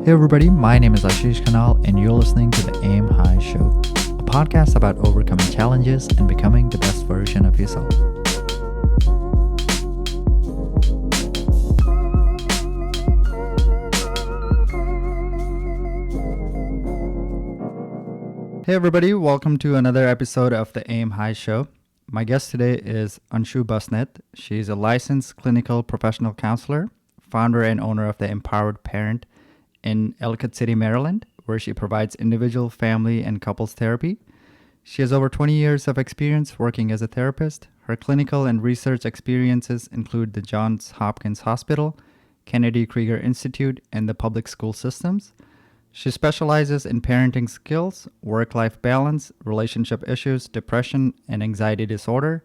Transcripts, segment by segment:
Hey everybody, my name is Ashish Kanal and you're listening to the Aim High Show, a podcast about overcoming challenges and becoming the best version of yourself. Hey everybody, welcome to another episode of the Aim High Show. My guest today is Anshu Basnyat. She's a licensed clinical professional counselor, founder and owner of the Empowered Parent in Ellicott City, Maryland, where she provides individual, family, and couples therapy. She has over 20 years of experience working as a therapist. Her clinical and research experiences include the Johns Hopkins Hospital, Kennedy Krieger Institute, and the public school systems. She specializes in parenting skills, work-life balance, relationship issues, depression, and anxiety disorder.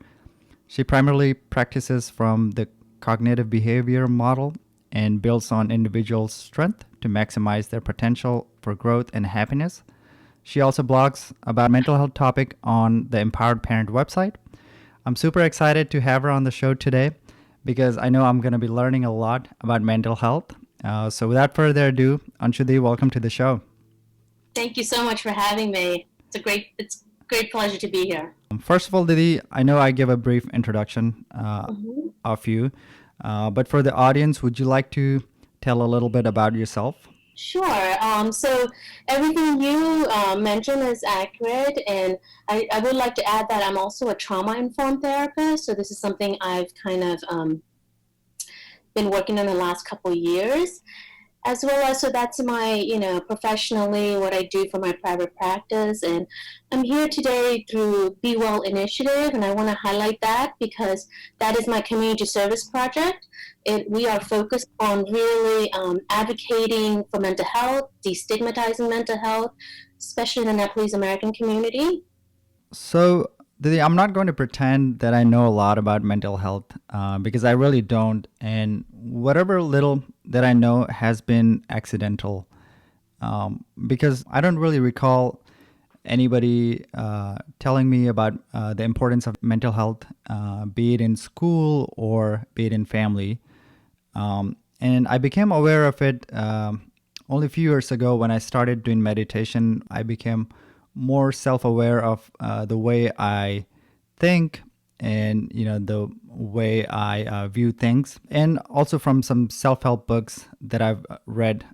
She primarily practices from the cognitive behavior model and builds on individuals' strength to maximize their potential for growth and happiness. She also blogs about mental health topic on the Empowered Parent website. I'm super excited to have her on the show today because I know I'm going to be learning a lot about mental health. So without further ado, Anshu, welcome to the show. Thank you so much for having me. It's a great pleasure to be here. First of all, Didi, I know I gave a brief introduction of you, but for the audience, would you like to tell a little bit about yourself? Sure. So everything you mentioned is accurate, and I would like to add that I'm also a trauma-informed therapist. So this is something I've kind of been working on the last couple of years, as well as, so that's my, professionally what I do for my private practice. And I'm here today through Be Well Initiative, and I want to highlight that because that is my community service project. We are focused on really advocating for mental health, destigmatizing mental health, especially in the Nepalese American community. So, Didi, I'm not going to pretend that I know a lot about mental health because I really don't. And whatever little that I know has been accidental because I don't really recall anybody telling me about the importance of mental health, be it in school or be it in family. And I became aware of it only a few years ago when I started doing meditation. I became more self-aware of the way I think and the way I view things, and also from some self-help books that I've read,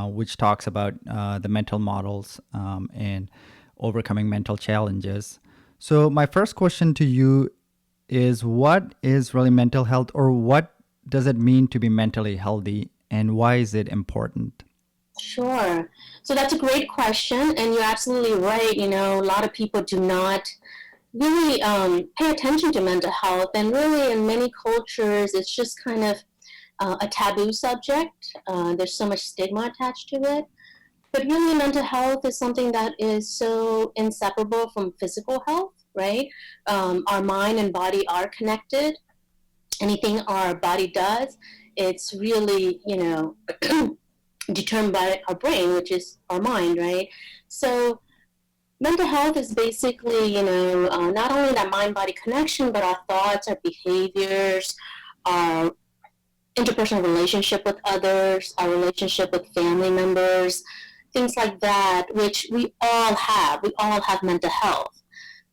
which talks about the mental models and overcoming mental challenges. So my first question to you is, what is really mental health, or what does it mean to be mentally healthy, and why is it important? Sure. So that's a great question, and you're absolutely right. A lot of people do not really pay attention to mental health, and really in many cultures, it's just kind of a taboo subject. There's so much stigma attached to it. But really, mental health is something that is so inseparable from physical health, right? Our mind and body are connected. Anything our body does, it's really, determined by our brain, which is our mind, right? So mental health is basically, not only that mind-body connection, but our thoughts, our behaviors, our interpersonal relationship with others, our relationship with family members, things like that, which we all have. We all have mental health.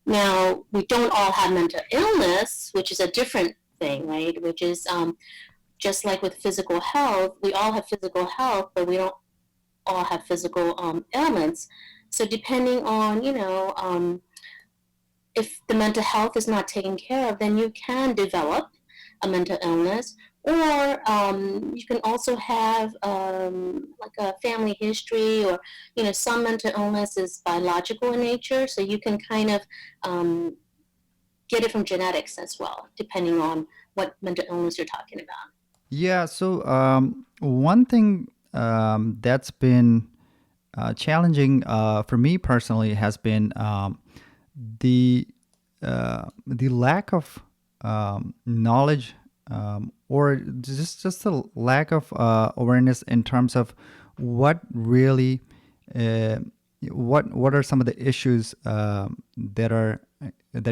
Now, we don't all have mental illness, which is a different thing, right? Which is just like with physical health, we all have physical health, but we don't all have physical ailments. So depending on, if the mental health is not taken care of, then you can develop a mental illness, or you can also have like a family history, or, some mental illness is biological in nature, so you can kind of get it from genetics as well, depending on what mental illness you're talking about. Yeah, so one thing that's been challenging for me personally has been the lack of knowledge, or just a lack of awareness in terms of what really uh, what are some of the issues that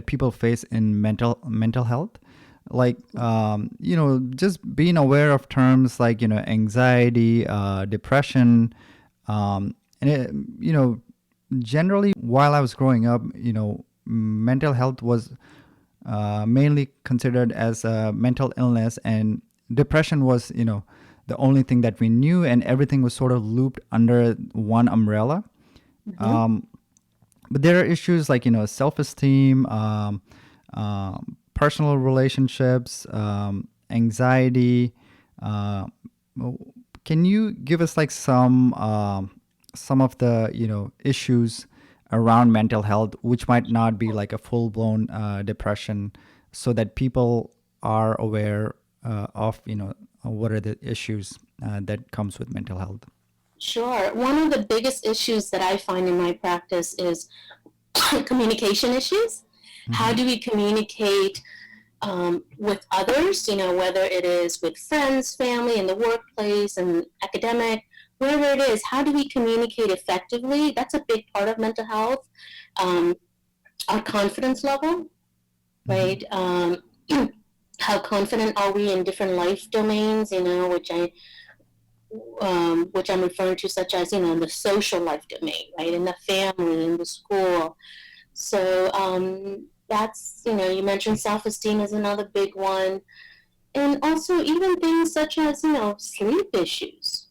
people face in mental health, like just being aware of terms like anxiety, depression, And generally, while I was growing up, mental health was mainly considered as a mental illness, and depression was, the only thing that we knew, and everything was sort of looped under one umbrella. Mm-hmm. Um, but there are issues like, self-esteem, personal relationships, anxiety. Uh, can you give us like some of the issues around mental health, which might not be like a full-blown depression, so that people are aware of what are the issues that comes with mental health? Sure. One of the biggest issues that I find in my practice is communication issues. How Hmm. do we communicate with others, whether it is with friends, family, in the workplace, and academic, wherever it is, how do we communicate effectively? That's a big part of mental health. Um, our confidence level, Hmm. right? How confident are we in different life domains, which I'm referring to, such as, the social life domain, right? In the family, in the school. So that's, you mentioned self esteem is another big one. And also, even things such as, sleep issues,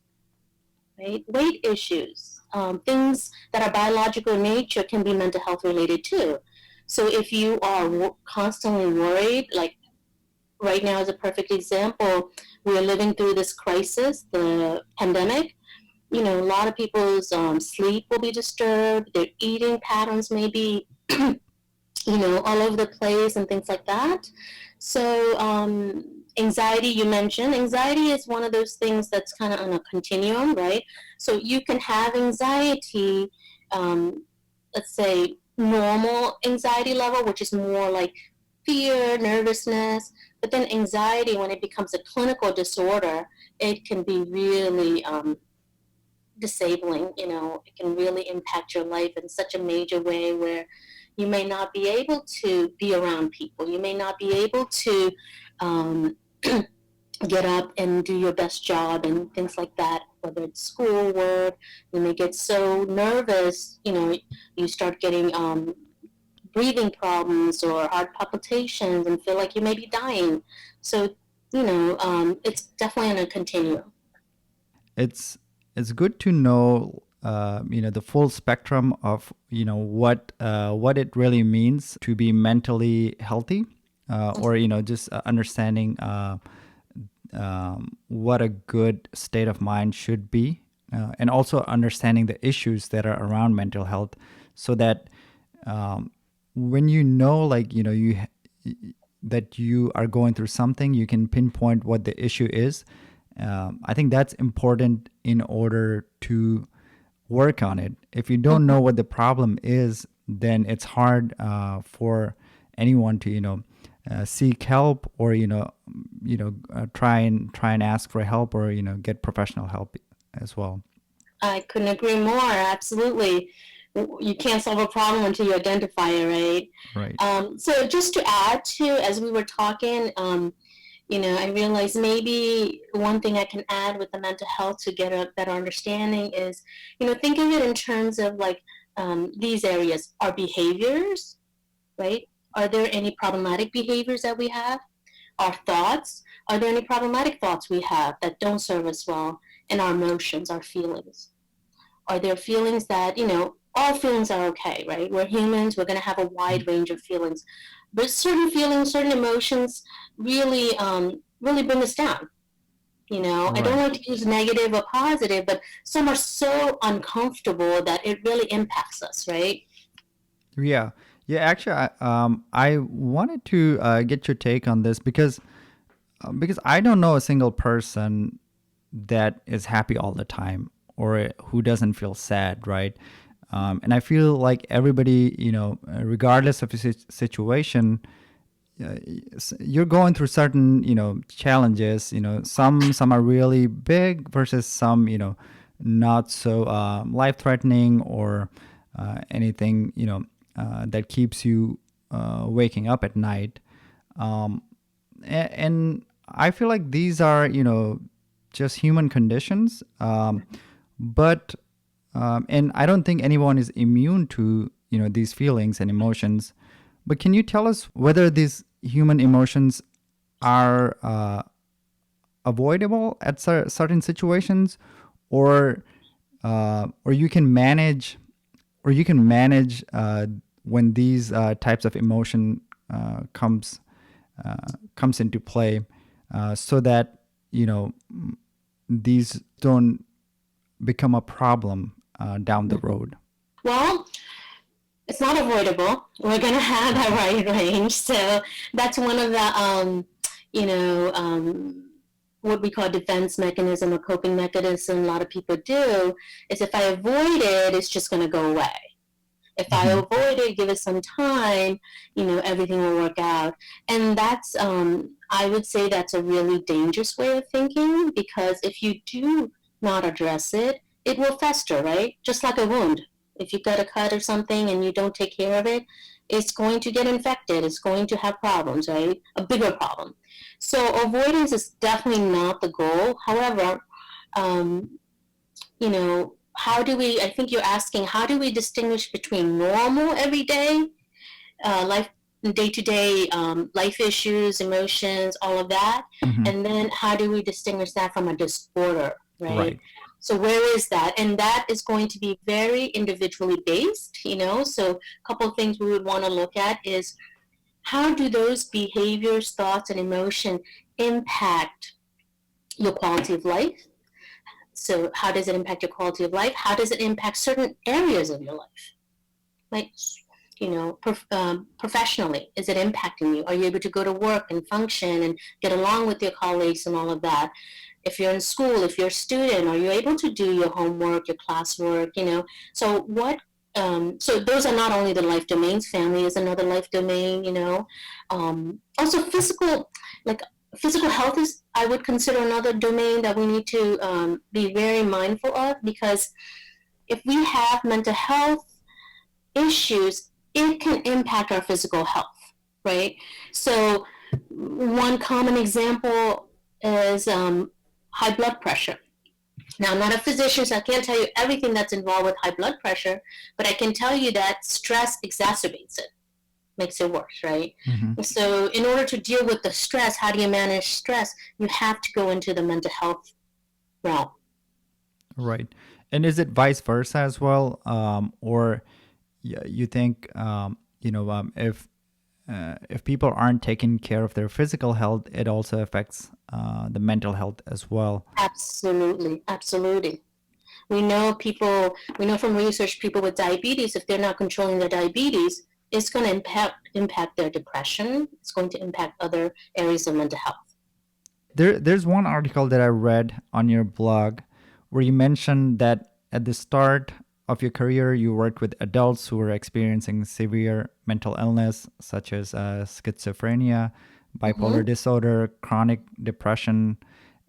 right? Weight issues, things that are biological in nature can be mental health related too. So if you are constantly worried, like right now is a perfect example, we are living through this crisis, the pandemic. A lot of people's sleep will be disturbed, their eating patterns may be all over the place and things like that. So, anxiety, you mentioned, anxiety is one of those things that's kind of on a continuum, right? So, you can have anxiety, um, let's say, normal anxiety level, which is more like fear, nervousness. But then, anxiety, when it becomes a clinical disorder, it can be really disabling. It can really impact your life in such a major way where you may not be able to be around people. You may not be able to um, get up and do your best job and things like that, whether it's school, work. You may get so nervous, you start getting breathing problems or heart palpitations and feel like you may be dying. So, it's definitely on a continuum. it's it's good to know the full spectrum of what it really means to be mentally healthy, or just understanding what a good state of mind should be, and also understanding the issues that are around mental health, so that um, when like that you are going through something, you can pinpoint what the issue is. I think that's important in order to work on it. If you don't know what the problem is, then it's hard for anyone to seek help, or try and ask for help, or get professional help as well. I couldn't agree more. Absolutely. You can't solve a problem until you identify it, right? Right. So, just to add to, as we were talking, I realized maybe one thing I can add with the mental health to get a better understanding is, think of it in terms of like these areas. Our behaviors, right? Are there any problematic behaviors that we have? Our thoughts, are there any problematic thoughts we have that don't serve us well? And our emotions, our feelings, are there feelings that, all feelings are okay, right? We're humans, we're going to have a wide range of feelings. But certain feelings, certain emotions really bring us down. I don't Right. like to use negative or positive, but some are so uncomfortable that it really impacts us, right? Yeah. Yeah. Actually, I wanted to get your take on this, because I don't know a single person that is happy all the time, or who doesn't feel sad, right? And I feel like everybody, regardless of the situation, you're going through certain, challenges. Some are really big versus some, not so life threatening, or anything, that keeps you waking up at night. Um, and I feel like these are, just human conditions. But And I don't think anyone is immune to these feelings and emotions. But can you tell us whether these human emotions are avoidable at certain situations, or or you can manage, when these types of emotion comes into play, so that you know these don't become a problem down the Mhm. road. Well, it's not avoidable. We're going to have that right range. So that's one of the, you know, what we call defense mechanism or coping mechanism a lot of people do is if I avoid it, it's just going to go away. If I Hmm. avoid it, give it some time, everything will work out. And that's, I would say that's a really dangerous way of thinking because if you do not address it, it will fester, right? Just like a wound. If you got a cut or something and you don't take care of it, it's going to get infected. It's going to have problems, right? A bigger problem. So avoidance is definitely not the goal. However, um, how do we, I think you're asking, how do we distinguish between normal everyday life, day to day life issues, emotions, all of that? Hmm. And then how do we distinguish that from a disorder, right? Right. So where is that? And that is going to be very individually based. So a couple of things we would want to look at is how do those behaviors, thoughts, and emotion impact your quality of life? So, how does it impact your quality of life? How does it impact certain areas of your life? Like, professionally, is it impacting you? Are you able to go to work and function and get along with your colleagues and all of that? If you're in school, if you're a student, are you able to do your homework, your classwork? So what? So those are not only the life domains. Family is another life domain. Also physical, like physical health is, I would consider another domain that we need to be very mindful of because if we have mental health issues, it can impact our physical health, right? So, one common example is high blood pressure. Now, I'm not a physician, so I can't tell you everything that's involved with high blood pressure, but I can tell you that stress exacerbates it, makes it worse, right? Hmm. So, in order to deal with the stress, how do you manage stress? You have to go into the mental health realm. Right. And is it vice versa as well, or you think if people aren't taking care of their physical health, it also affects the mental health as well? Absolutely, absolutely. We know from research, people with diabetes, if they're not controlling their diabetes, it's going to impact their depression. It's going to impact other areas of mental health. There's one article that I read on your blog where you mentioned that at the start of your career, you worked with adults who were experiencing severe mental illness, such as schizophrenia, bipolar Mm-hmm, disorder, chronic depression,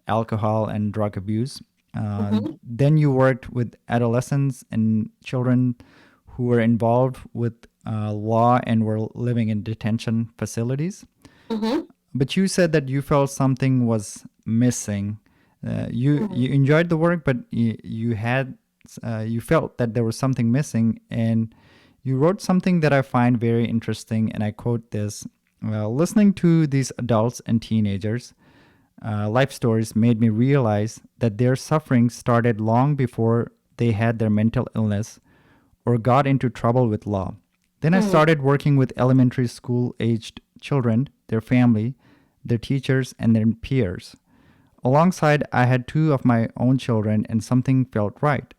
alcohol, and drug abuse. mm-hmm, Then you worked with adolescents and children who were involved with law and were living in detention facilities. mm-hmm, But you said that you felt something was missing. You mm-hmm, enjoyed the work, but you felt that there was something missing, and you wrote something that I find very interesting. And I quote this: "Listening to these adults and teenagers." Life stories made me realize that their suffering started long before they had their mental illness or got into trouble with law. Then I mm-hmm, started working with elementary school aged children, their family, their teachers, and their peers. Alongside, I had two of my own children, and something felt right.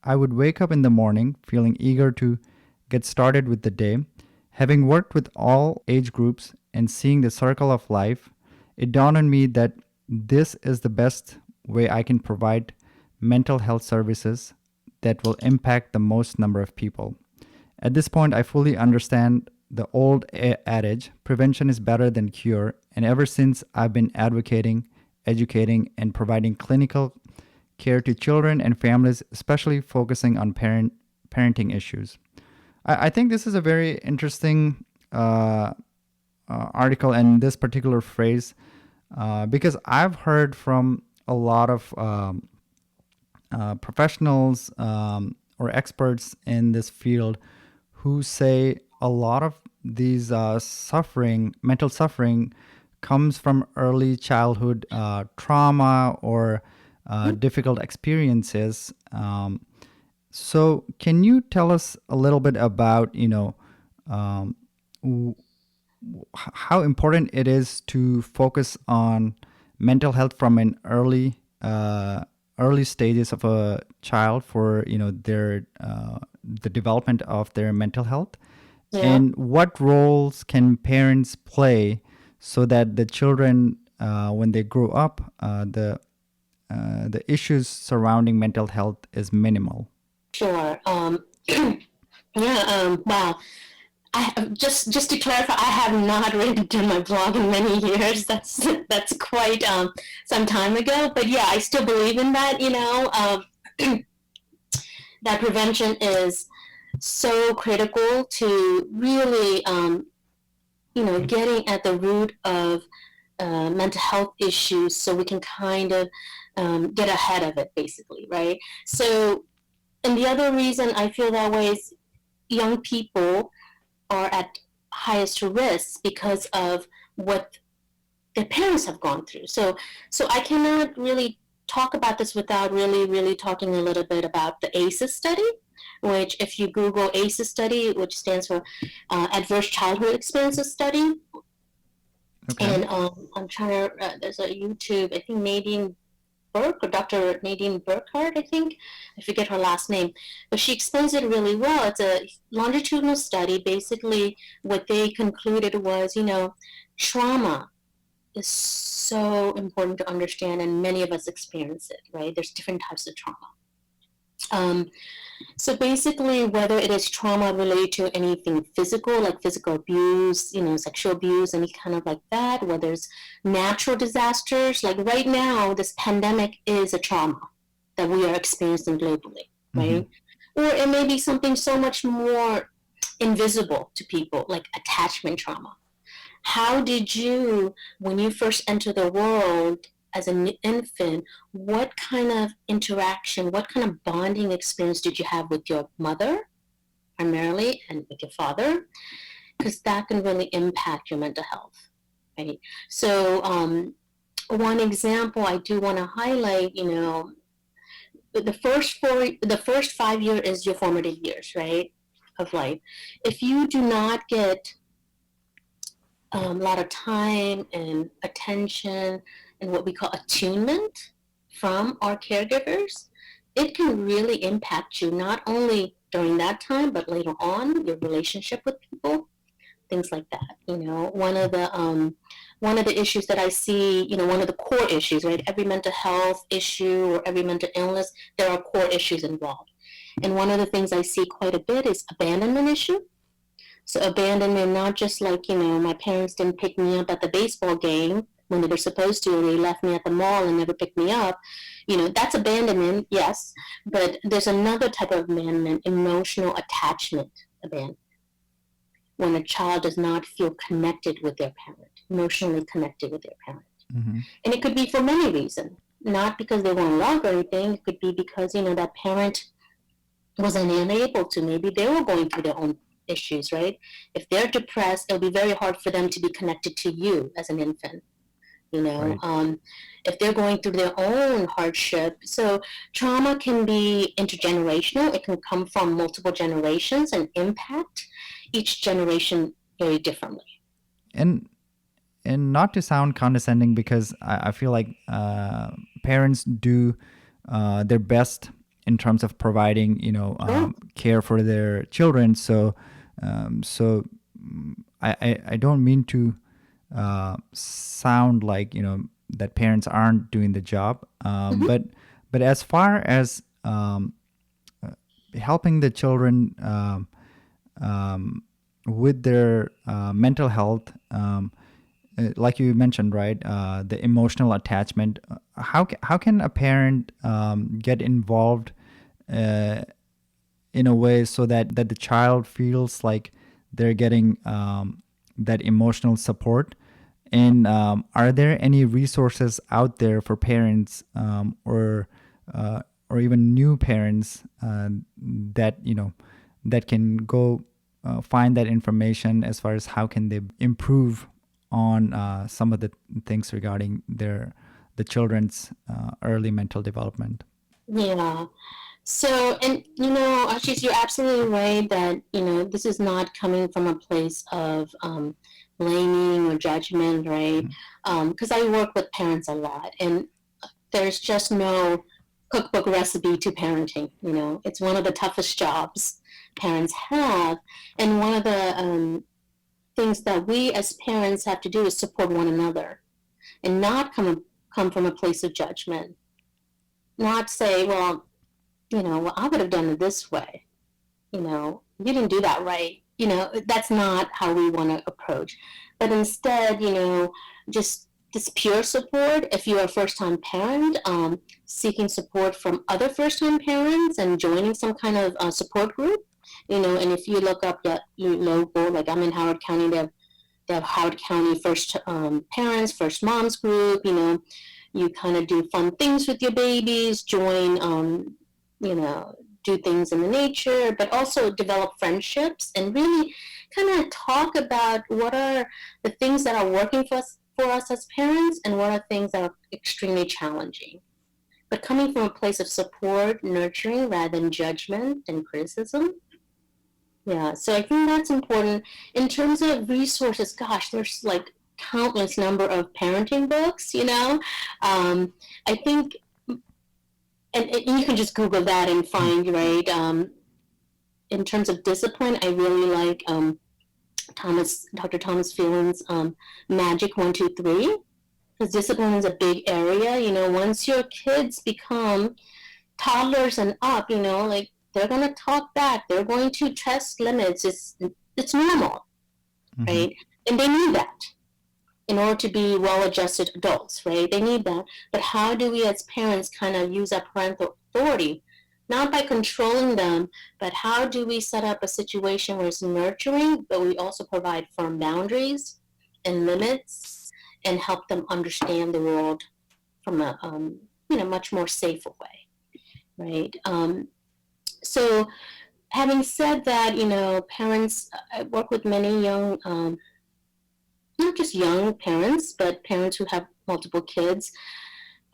I would wake up in the morning feeling eager to get started with the day. Having worked with all age groups and seeing the circle of life, it dawned on me that this is the best way I can provide mental health services that will impact the most number of people. At this point, I fully understand the old adage prevention is better than cure, and ever since I've been advocating, educating, and providing clinical care to children and families, especially focusing on parenting issues. I think this is a very interesting article and this particular phrase, because I've heard from a lot of professionals, or experts in this field who say a lot of these mental suffering, comes from early childhood trauma or difficult experiences. So, can you tell us a little bit about, um, w- how important it is to focus on mental health from an early stages of a child for their the development of their mental health, Yeah, and what roles can parents play so that the children, when they grow up, the issues surrounding mental health is minimal. sure. Yeah, wow. Just to clarify, I have not really done my blog in many years. That's quite some time ago. But yeah, I still believe in that. That prevention is so critical to really getting at the root of mental health issues, so we can kind of get ahead of it, basically, right? So, and the other reason I feel that way is young people are at highest risk because of what their parents have gone through. So I cannot really talk about this without really talking a little bit about the ACEs study, which, if you Google ACEs study, which stands for Adverse Childhood Experiences Study, Okay. and I'm trying to, there's a YouTube, I think Nadine Burke, or Dr. Nadine Burkhardt, I think. I forget her last name. But she explains it really well. It's a longitudinal study. Basically, what they concluded was, trauma is so important to understand, and many of us experience it, right? There's different types of trauma. Um, so basically, whether it is trauma related to anything physical, like physical abuse, sexual abuse, any kind of like that, whether it's natural disasters, like right now, this pandemic is a trauma that we are experiencing globally, Mm-hmm. right? Or it may be something so much more invisible to people, like attachment trauma. How did you, when you first enter the world as an infant, what kind of interaction, what kind of bonding experience did you have with your mother primarily and with your father? Because that can really impact your mental health, right? So, one example I do want to highlight, the first 5 years is your formative years, right, of life. If you do not get a lot of time and attention and what we call attunement from our caregivers, it can really impact you not only during that time, but later on, your relationship with people, things like that. One of the issues that I see, one of the core issues, right? Every mental health issue or every mental illness, there are core issues involved. And one of the things I see quite a bit is abandonment issue. So abandonment, not just like, my parents didn't pick me up at the baseball game when they were supposed to, or they left me at the mall and never picked me up. That's abandonment, yes. But there's another type of abandonment, emotional attachment abandonment, when a child does not feel connected with their parent, emotionally connected with their parent. Mm-hmm. And it could be for many reasons, not because they weren't loved or anything. It could be because, that parent was unable to. Maybe they were going through their own issues, right? If they're depressed, it'll be very hard for them to be connected to you as an infant. Right. If they're going through their own hardship. So trauma can be intergenerational. It can come from multiple generations and impact each generation very differently. And not to sound condescending, because I feel like parents do their best in terms of providing Sure. care for their children. So so I don't mean to sound like that parents aren't doing the job, Mm-hmm. but as far as helping the children um, with their mental health, like you mentioned, right? The emotional attachment. How can a parent get involved uh, in a way so that the child feels like they're getting that emotional support? And are there any resources out there for parents, or or even new parents that that can go find that information as far as how can they improve on some of the things regarding the children's early mental development? Yeah. So, and Ashish, you're absolutely right that this is not coming from a place of blaming or judgment, right? Because I work with parents a lot, and there's just no cookbook recipe to parenting. It's one of the toughest jobs parents have, and one of the things that we as parents have to do is support one another, and not come from a place of judgment. Not say, well, well, I would have done it this way. You didn't do that right. That's not how we want to approach. But instead, just this pure support. If you're a first-time parent, seeking support from other first-time parents and joining some kind of support group. And if you look up your local, like I'm in Howard County, they have Howard County First Parents, First Moms group. You kind of do fun things with your babies, join, do things in the nature, but also develop friendships and really kind of talk about what are the things that are working for us as parents and what are things that are extremely challenging. But coming from a place of support, nurturing, rather than judgment and criticism. Yeah, so I think that's important. In terms of resources, gosh, there's like countless number of parenting books, I think, and you can just Google that and find, right? In terms of discipline, I really like Dr. Thomas Phelan's Magic 1, 2, 3, because discipline is a big area. Once your kids become toddlers and up, like they're going to talk back, they're going to test limits. It's normal, right? And they need that in order to be well-adjusted adults, right? They need that. But how do we as parents kind of use our parental authority? Not by controlling them, but how do we set up a situation where it's nurturing, but we also provide firm boundaries and limits and help them understand the world from a much more safer way, right? So having said that, parents, I work with many young, not just young parents, but parents who have multiple kids.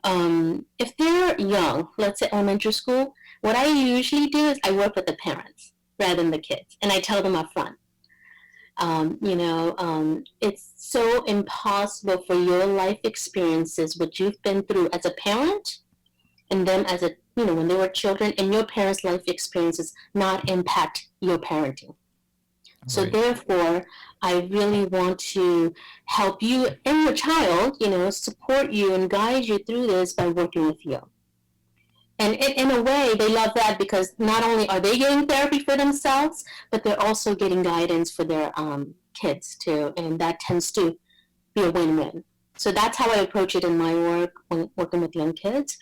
If they're young, let's say elementary school, what I usually do is I work with the parents rather than the kids, and I tell them up front. It's so impossible for your life experiences, what you've been through as a parent, and them as when they were children, and your parents' life experiences not impact your parenting. So therefore, I really want to help you and your child, support you and guide you through this by working with you. And in a way, they love that because not only are they getting therapy for themselves, but they're also getting guidance for their kids too. And that tends to be a win-win. So that's how I approach it in my work when working with young kids.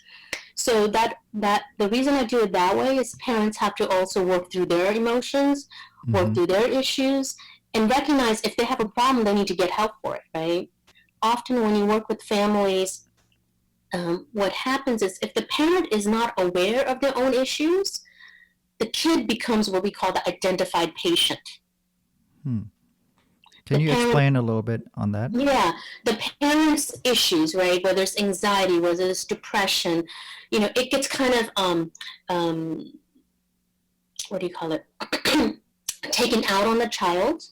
So that the reason I do it that way is parents have to also work through their emotions, work through their issues, and recognize if they have a problem, they need to get help for it, right? Often when you work with families, what happens is if the parent is not aware of their own issues, the kid becomes what we call the identified patient. Can you explain a little bit on that? Yeah, the parents' issues, right? Whether it's anxiety, whether it's depression, it gets kind of what do you call it? Taken out on the child,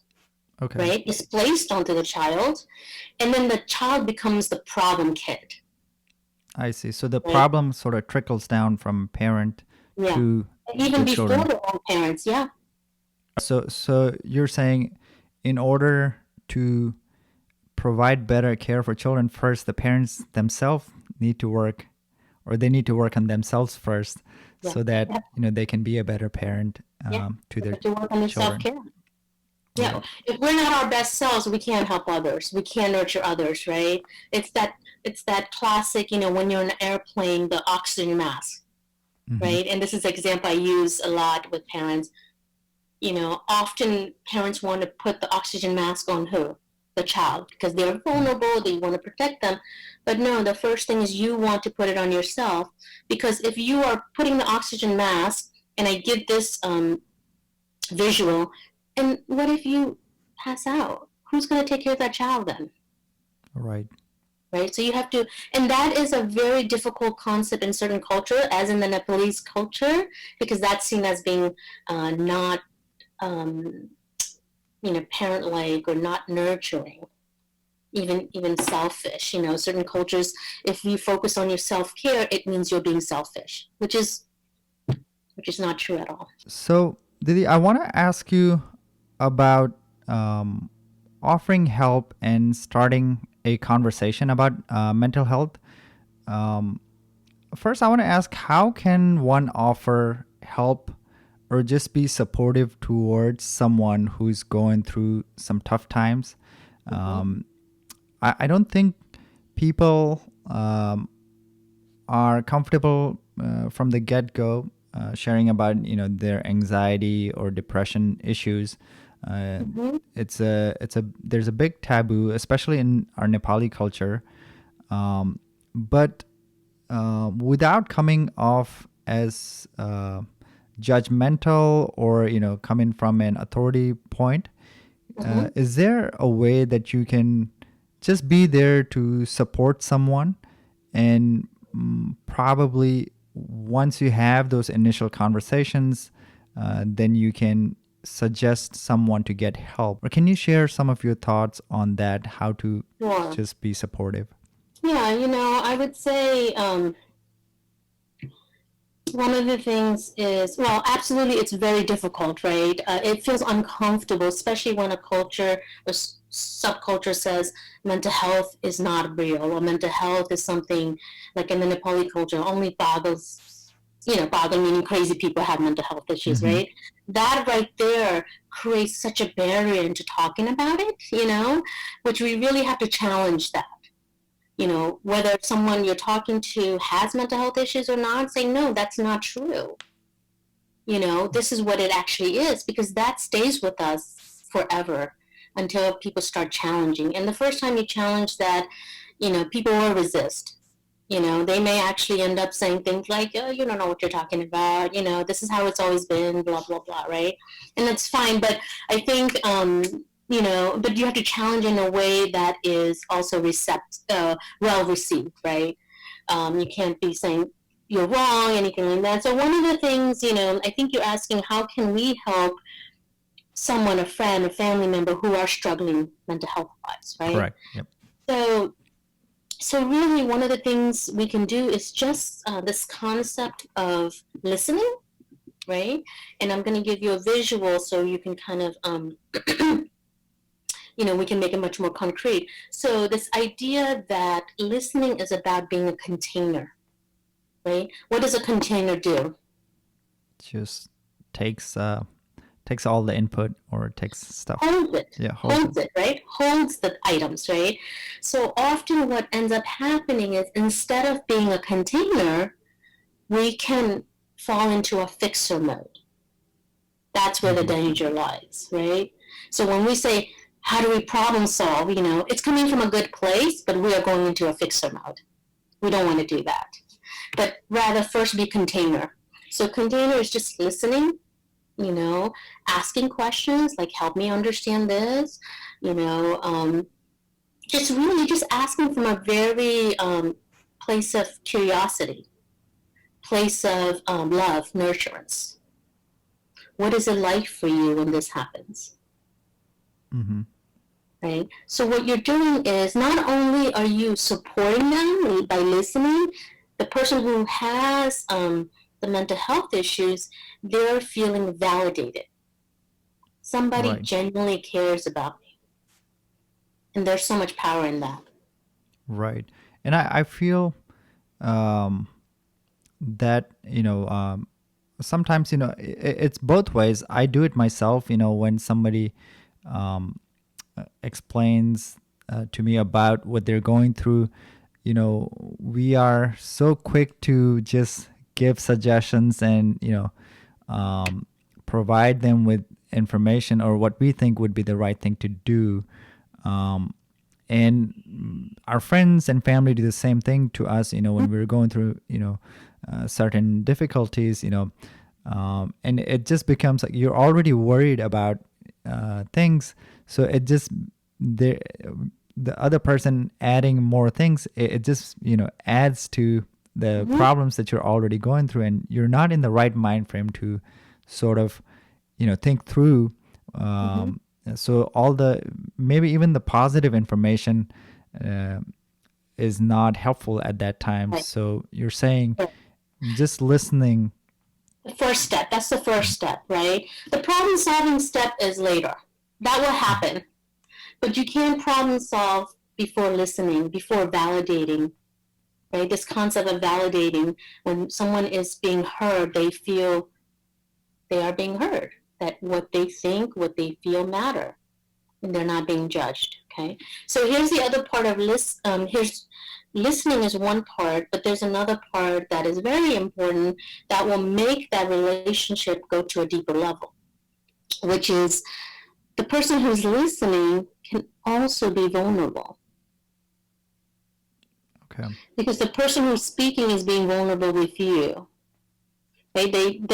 right? Displaced onto the child, and then the child becomes the problem kid. I see. So the problem sort of trickles down from parent to even the before children. their own parents. Yeah. So you're saying, in order to provide better care for children, first the parents themselves need to work, or they need to work on themselves first, so that they can be a better parent to their to work on their children. Self-care. Yeah, if we're not our best selves, we can't help others. We can't nurture others, right? It's that classic, when you're in an airplane, the oxygen mask, right? And this is an example I use a lot with parents. Often parents want to put the oxygen mask on who? the child because they're vulnerable, they want to protect them. But no, the first thing is you want to put it on yourself, because if you are putting the oxygen mask, and I give this visual, and what if you pass out? Who's going to take care of that child then? Right. Right? So you have to, and that is a very difficult concept in certain culture, as in the Nepalese culture, because that's seen as being not, parent-like or not nurturing, even selfish. Certain cultures, if you focus on your self-care, it means you're being selfish, which is not true at all. So, Didi, I want to ask you about um, offering help and starting a conversation about mental health. Um, First, I want to ask, how can one offer help or just be supportive towards someone who's going through some tough times? Mm-hmm. I don't think people are comfortable from the get-go sharing about their anxiety or depression issues. Uh, Mm-hmm. it's a there's a big taboo, especially in our Nepali culture. But without coming off as judgmental or coming from an authority point, Mm-hmm. is there a way that you can just be there to support someone, and probably once you have those initial conversations, then you can suggest someone to get help? Or can you share some of your thoughts on that, how to Sure. just be supportive? Yeah, I would say one of the things is, well, absolutely, it's very difficult, right? It feels uncomfortable, especially when a culture or subculture says mental health is not real, or mental health is something like in the Nepali culture only boggles, boggle meaning crazy people have mental health issues, Mm-hmm. right? That right there creates such a barrier into talking about it, which we really have to challenge that. Whether someone you're talking to has mental health issues or not, say, no, that's not true. This is what it actually is, because that stays with us forever until people start challenging. And the first time you challenge that, people will resist. They may actually end up saying things like, oh, you don't know what you're talking about. This is how it's always been, blah, blah, blah, right? And that's fine. But I think, but you have to challenge in a way that is also well received, right? You can't be saying you're wrong, anything like that. So one of the things, I think you're asking, how can we help someone, a friend, a family member who are struggling mental health wise, right? Correct. Yep. So so really one of the things we can do is just this concept of listening, right? And I'm going to give you a visual so you can kind of we can make it much more concrete. So this idea that listening is about being a container, right? What does a container do? Just takes takes all the input, or takes stuff. Holds it, Yeah, holds it. holds it, right? Holds the items, right? So often what ends up happening is, instead of being a container, we can fall into a fixer mode. That's where the Mm-hmm. danger lies, right? So when we say, how do we problem solve, it's coming from a good place, but we are going into a fixer mode. We don't want to do that. But rather first be container. So container is just listening, asking questions like, help me understand this, just really just asking from a very place of curiosity, place of love, nurturance. What is it like for you when this happens? Mm-hmm. Right? So what you're doing is, not only are you supporting them by listening, the person who has the mental health issues, they're feeling validated. Somebody Right. genuinely cares about me. And there's so much power in that. Right. And I feel um, that sometimes it's both ways. I do it myself. When somebody um, explains to me about what they're going through, we are so quick to just give suggestions and provide them with information or what we think would be the right thing to do. And our friends and family do the same thing to us, when we're going through, certain difficulties, and it just becomes like you're already worried about things. So it just, the other person adding more things, it just, adds to the Mm-hmm. problems that you're already going through, and you're not in the right mind frame to sort of, think through. Mm-hmm. um, so all the, maybe even the positive information uh, is not helpful at that time. Right. So you're saying Right. just listening. The first step. That's the first step, right? The problem solving step is later. That will happen. But you can't problem solve before listening, before validating, right? This concept of validating, when someone is being heard, they feel they are being heard, that what they think, what they feel matter, and they're not being judged, okay? So here's the other part of here's listening is one part, but there's another part that is very important that will make that relationship go to a deeper level, which is the person who's listening can also be vulnerable, Okay. because the person who's speaking is being vulnerable with you. They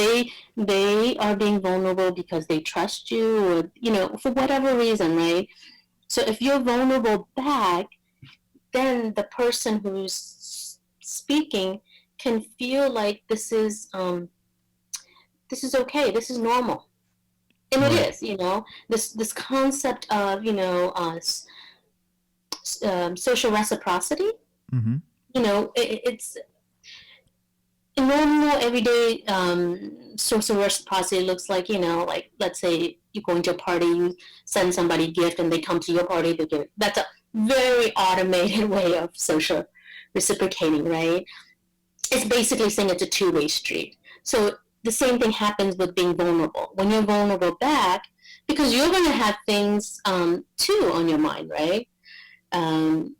are being vulnerable because they trust you, or for whatever reason, right? So if you're vulnerable back, then the person who's speaking can feel like this is okay, this is normal, and it Right. is. This concept of social reciprocity. Mm-hmm. It's normal everyday social reciprocity looks like let's say you're going to a party, you send somebody a gift and they come to your party, they give. That's a very automated way of social reciprocating, right? It's basically saying it's a two-way street. So the same thing happens with being vulnerable. When you're vulnerable back, because you're going to have things too on your mind, right? um,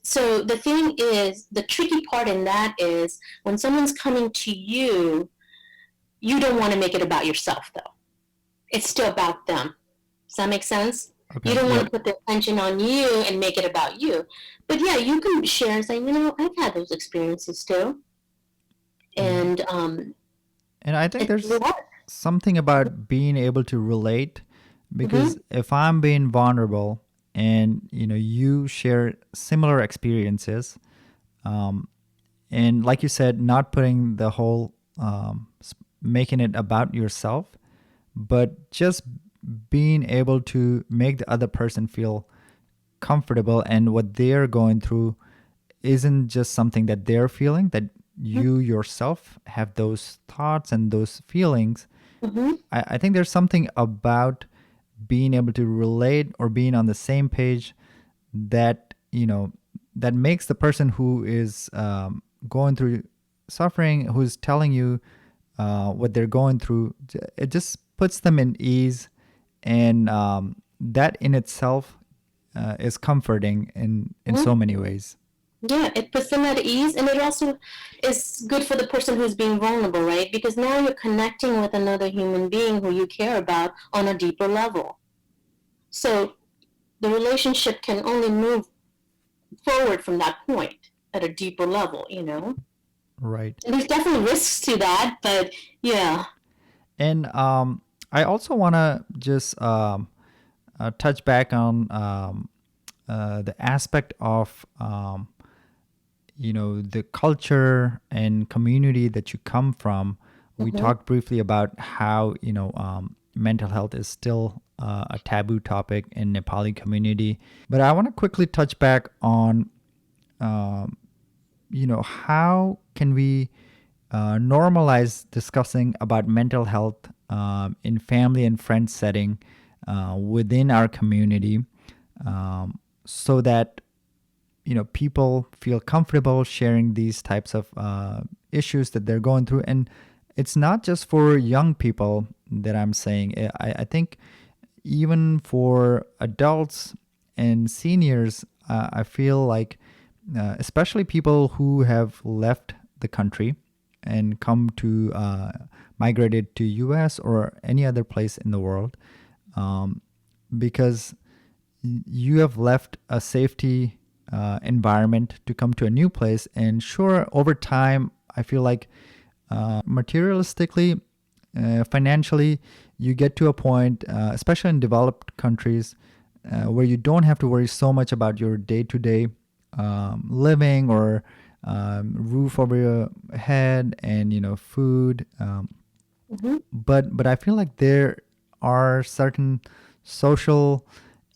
so the thing is, the tricky part in that is when someone's coming to you, you don't want to make it about yourself, though. It's still about them. Does that make sense? You Okay. don't want Yep. to put the attention on you and make it about you. But yeah, you can share and say, I've had those experiences too. Yeah. And And I think it's really there's hard. something about being able to relate, Mm-hmm. because if I'm being vulnerable and you share similar experiences, um, and like you said, not putting the whole, making it about yourself, but just being able to make the other person feel comfortable, and what they're going through isn't just something that they're feeling, that you yourself have those thoughts and those feelings. Mm-hmm. I think there's something about being able to relate or being on the same page that, that makes the person who is going through suffering, who's telling you what they're going through, it just puts them in ease. And that in itself is comforting in Mm-hmm. so many ways. Yeah, it puts them at ease, and it also is good for the person who's being vulnerable, right? Because now you're connecting with another human being who you care about on a deeper level. So the relationship can only move forward from that point at a deeper level. Right. And there's definitely risks to that, but yeah. And I also want to just touch back on the aspect of the culture and community that you come from. We Mm-hmm. talked briefly about how mental health is still a taboo topic in Nepali community, but I want to quickly touch back on how can we normalize discussing about mental health in family and friend setting within our community, so that people feel comfortable sharing these types of issues that they're going through. And it's not just for young people that I'm saying. I think even for adults and seniors, I feel like, especially people who have left the country and come to migrated to US or any other place in the world, because you have left a safety environment to come to a new place. And sure, over time, I feel like materialistically, financially, you get to a point, especially in developed countries, where you don't have to worry so much about your day-to-day living, or roof over your head, and food. Mm-hmm. But I feel like there are certain social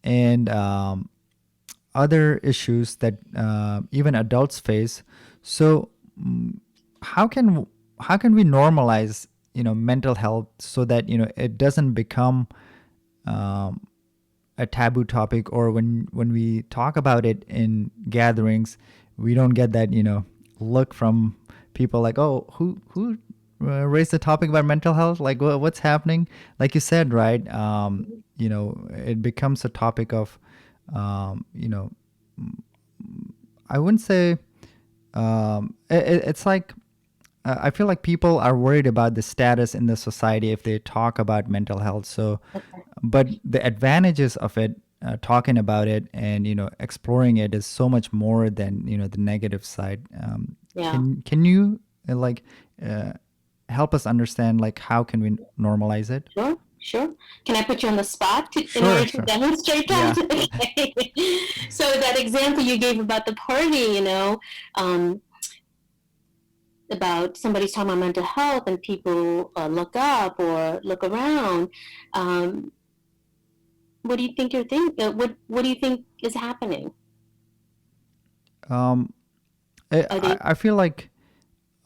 and other issues that even adults face. So how can how can we normalize mental health so that it doesn't become um, a taboo topic, or when we talk about it in gatherings, we don't get that look from people like, oh, who raised the topic about mental health, like what's happening, like you said, right? It becomes a topic of um, you know I wouldn't say it's like I feel like people are worried about the status in the society if they talk about mental health. So, Okay. but the advantages of it, talking about it and exploring it, is so much more than the negative side. Yeah. Can you like uh, help us understand, like, how can we normalize it? Sure. Sure. Can I put you on the spot in Sure, order to sure. demonstrate that? Yeah. Okay. So that example you gave about the party, um, about somebody's talking about mental health and people look up or look around. Um, what do you think you're thinking? What do you think is happening? Um, I Are I they? I feel like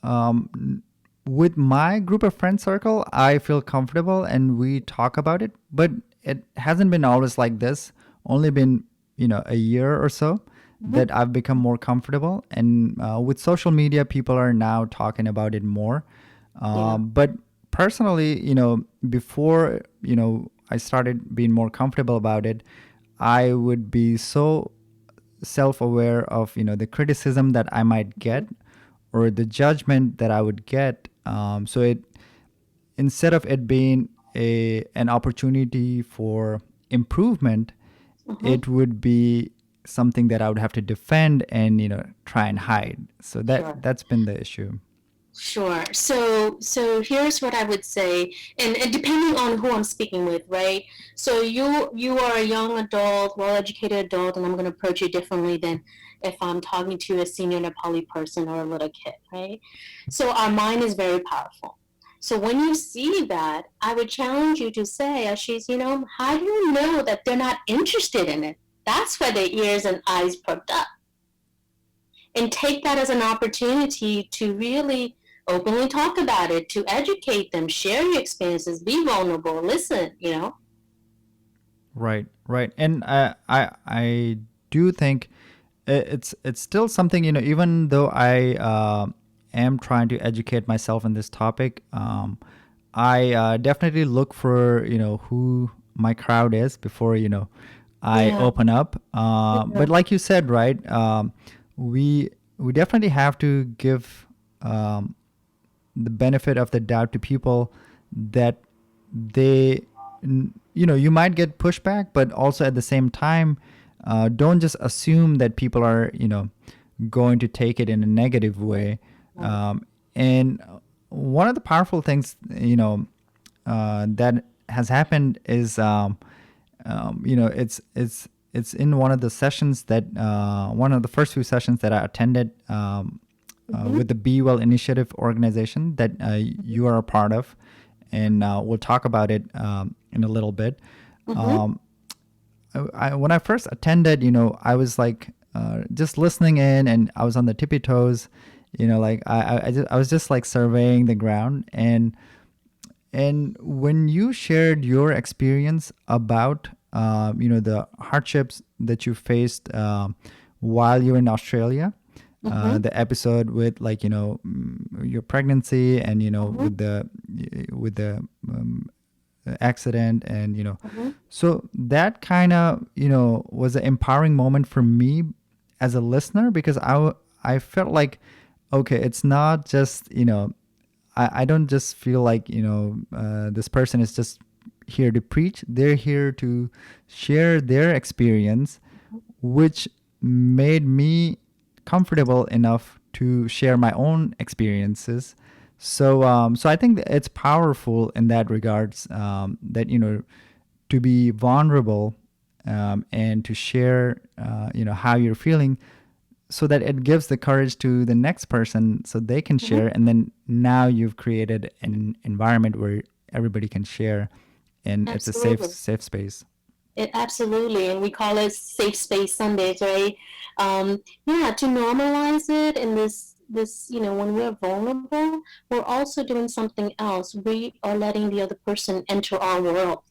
um, with my group of friend circle, I feel comfortable and we talk about it. But it hasn't been always like this. Only been a year or so Mhm. that I've become more comfortable. And with social media, people are now talking about it more. Yeah. But personally, before I started being more comfortable about it, I would be so self-aware of the criticism that I might get, or the judgment that I would get. So it, instead of it being a an opportunity for improvement, Mm-hmm. it would be something that I would have to defend and try and hide. So Sure. that's been the issue. Sure. So here's what I would say, and depending on who I'm speaking with, right? So you are a young adult, well-educated adult, and I'm going to approach you differently than if I'm talking to a senior Nepali person or a little kid, right? So our mind is very powerful. So when you see that, I would challenge you to say, Ashish, how do you know that they're not interested in it? That's why their ears and eyes perked up, and take that as an opportunity to really openly talk about it, to educate them, share your experiences, be vulnerable, listen. Right, right. And I do think it's still something, even though I am trying to educate myself in this topic. I definitely look for who my crowd is before I Yeah, open up. yeah, But like you said, right, we we definitely have to give um, the benefit of the doubt to people, that they you might get pushback, but also at the same time, don't just assume that people are going to take it in a negative way. right. And one of the powerful things that has happened is it's in one of the sessions that one of the first few sessions that I attended, Mm-hmm, with the Be Well Initiative organization that you are a part of, and we'll talk about it in a little bit. mm-hmm, Um, when I first attended, I was like just listening in, and I was on the tippy toes. Like I was just like surveying the ground, and when you shared your experience about the hardships that you faced while you were in Australia, mm-hmm, the episode with, like, your pregnancy, and mm-hmm, with the accident, and mm-hmm. so that kind of was an empowering moment for me as a listener, because I felt like, okay, it's not just I don't just feel like this person is just here to preach. They're here to share their experience, which made me comfortable enough to share my own experiences. So I think that it's powerful in that regards, that to be vulnerable, and to share how you're feeling, so that it gives the courage to the next person so they can Mhm. share, and then now you've created an environment where everybody can share, and it's a safe Absolutely. safe space. Absolutely, and we call it Safe Space Sundays, right? Yeah, to normalize it in this, when we're vulnerable, we're also doing something else. We are letting the other person enter our world,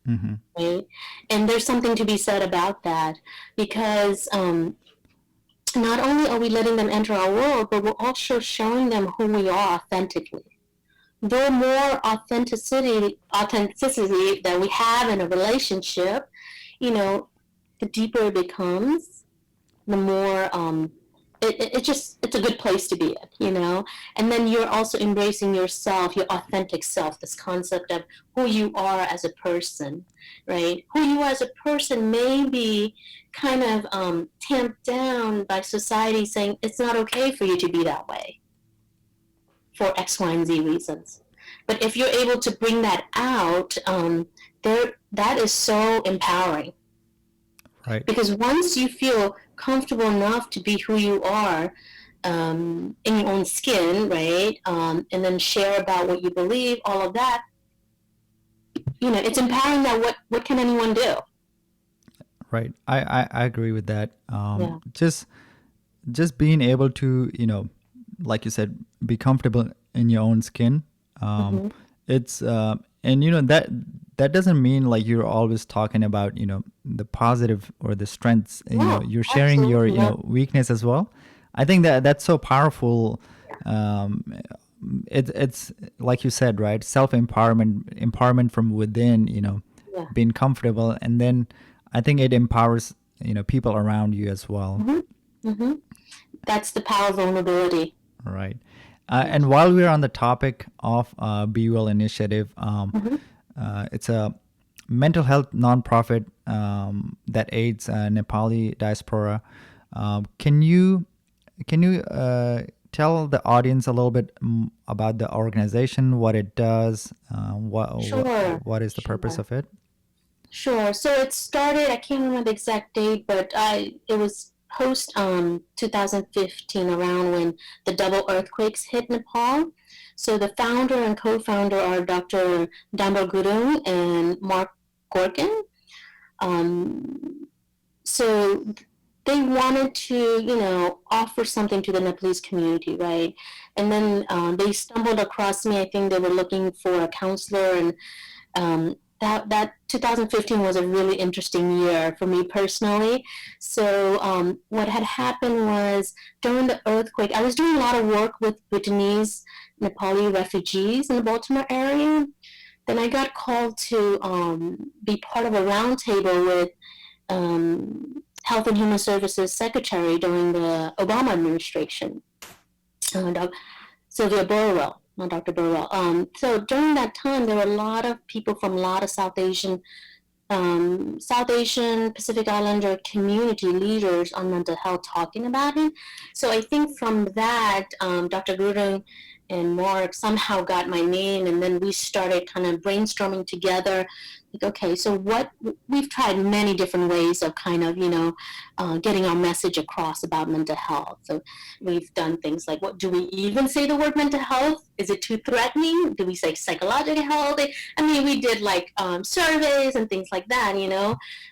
Mm-hmm. right? And there's something to be said about that, because not only are we letting them enter our world, but we're also showing them who we are authentically. The more authenticity that we have in a relationship, you know, the deeper it becomes, the more it's a good place to be in. And then you're also embracing yourself, your authentic self, this concept of who you are as a person, right? Who you are as a person may be kind of tamped down by society saying it's not okay for you to be that way for X, Y, and Z reasons. But if you're able to bring that out, that is so empowering, Right. because once you feel comfortable enough to be who you are, in your own skin, right, and then share about what you believe, all of that, it's empowering. That what can anyone do? Right. I agree with that. Yeah. Just being able to, like you said, be comfortable in your own skin. Um, Mm-hmm. it's and that doesn't mean like you're always talking about the positive or the strengths. No, You're sharing your absolutely not. weakness as well. I think that that's so powerful. Um, it's like you said, right? Self empowerment from within. Yeah. Being comfortable, and then I think it empowers people around you as well. Mm-hmm. Mm-hmm. That's the power of vulnerability. Right. Yes. And while we're on the topic of Be Well Initiative, Mm-hmm. it's a mental health nonprofit that aids Nepali diaspora. Can you tell the audience a little bit about the organization, what it does, Sure. what is the purpose Sure. of it? Sure. So it started, I can't remember the exact date, but it was post 2015, around when the double earthquakes hit Nepal. So the founder and co-founder are Dr. Dambar Gurung and Mark Gorkin. Um, so they wanted to, offer something to the Nepalese community, right? And then they stumbled across me. I think they were looking for a counselor, and that 2015 was a really interesting year for me personally. So what had happened was, during the earthquake, I was doing a lot of work with Bhutanese Nepali refugees in the Baltimore area. Then I got called to be part of a roundtable with Health and Human Services Secretary during the Obama administration, uh, Sylvia Burwell, not Dr. Burwell. So during that time, there were a lot of people from a lot of South Asian, Pacific Islander community leaders on mental health talking about it. So I think from that, Dr. Gurung and Mark somehow got my name, and then we started kind of brainstorming together. Like, okay, so what we've tried many different ways of kind of, getting our message across about mental health. So we've done things like, what do we even say the word mental health? Is it too threatening? Do we say psychological health? I mean, we did like surveys and things like that.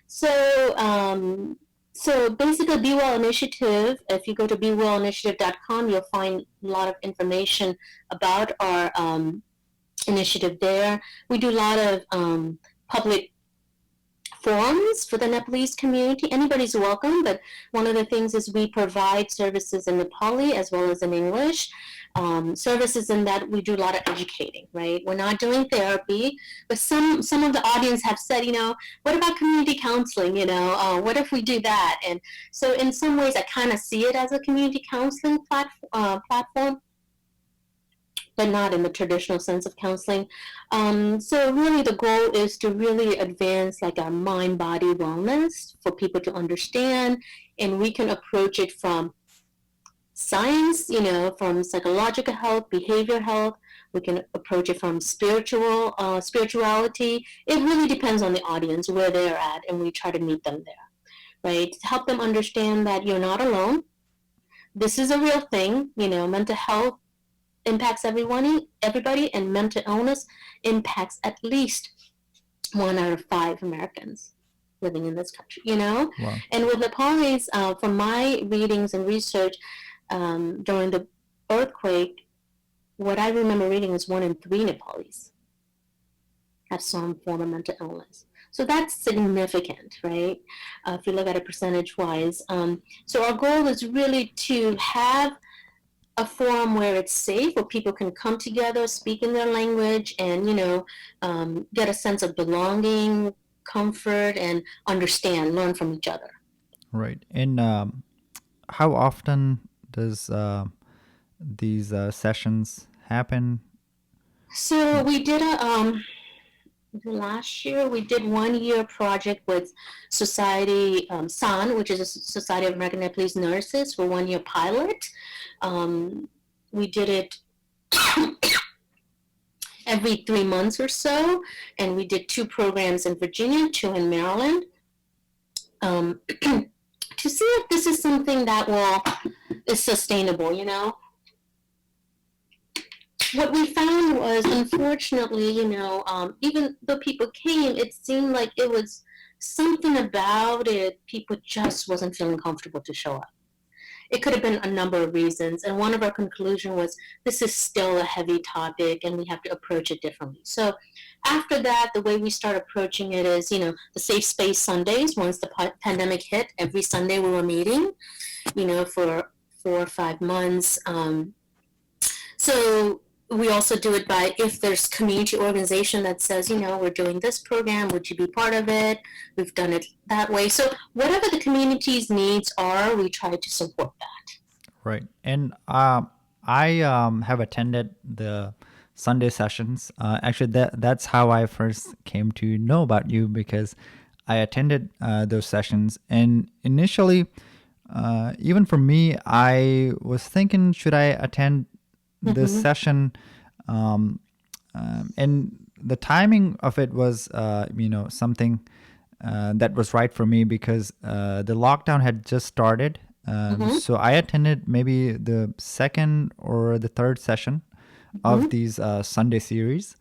So, so basically, Be Well Initiative, if you go to bewellinitiative.com, you'll find a lot of information about our initiative there. We do a lot of public forums for the Nepalese community. Anybody's welcome, but one of the things is we provide services in Nepali as well as in English. Services in that we do a lot of educating, right? We're not doing therapy, but some of the audience have said, what about community counseling? What if we do that? And so in some ways, I kind of see it as a community counseling platform. but not in the traditional sense of counseling. So really the goal is to really advance like our mind body wellness for people to understand, and we can approach it from science, from psychological health, behavior health. We can approach it from spirituality. It really depends on the audience where they're at, and we try to meet them there, right? To help them understand that you're not alone. This is a real thing. Mental health impacts everybody, and mental illness impacts at least 1 out of 5 Americans living in this country. Wow. And with Nepalese, from my readings and research during the earthquake, what I remember reading is 1 in 3 Nepalese have some form of mental illness. So that's significant, right? If you look at it percentage wise. So our goal is really to have a forum where it's safe, where people can come together, speak in their language, and get a sense of belonging, comfort, and learn from each other. Right. And how often does these sessions happen? So we did last year we did 1 year project with Society SAN, which is a Society of American Nepalese Nurses, for 1 year pilot. We did it every 3 months or so, and we did 2 programs in Virginia, 2 in Maryland, to see if this is something that is sustainable. What we found was, unfortunately, even though people came, it seemed like it was something about it. People just wasn't feeling comfortable to show up. It could have been a number of reasons, and one of our conclusions was this is still a heavy topic and we have to approach it differently. So after that, the way we start approaching it is, the Safe Space Sundays. Once the pandemic hit, every Sunday we were meeting, for 4 or 5 months. So we also do it by, if there's community organization that says, we're doing this program, would you be part of it? We've done it that way. So whatever the community's needs are, we try to support that. Right. And I have attended the Sunday sessions. Actually, that's how I first came to know about you, because I attended those sessions. And initially, even for me, I was thinking, should I attend this session? And the timing of it was, something that was right for me, because the lockdown had just started. So I attended maybe the second or the third session of these Sunday series.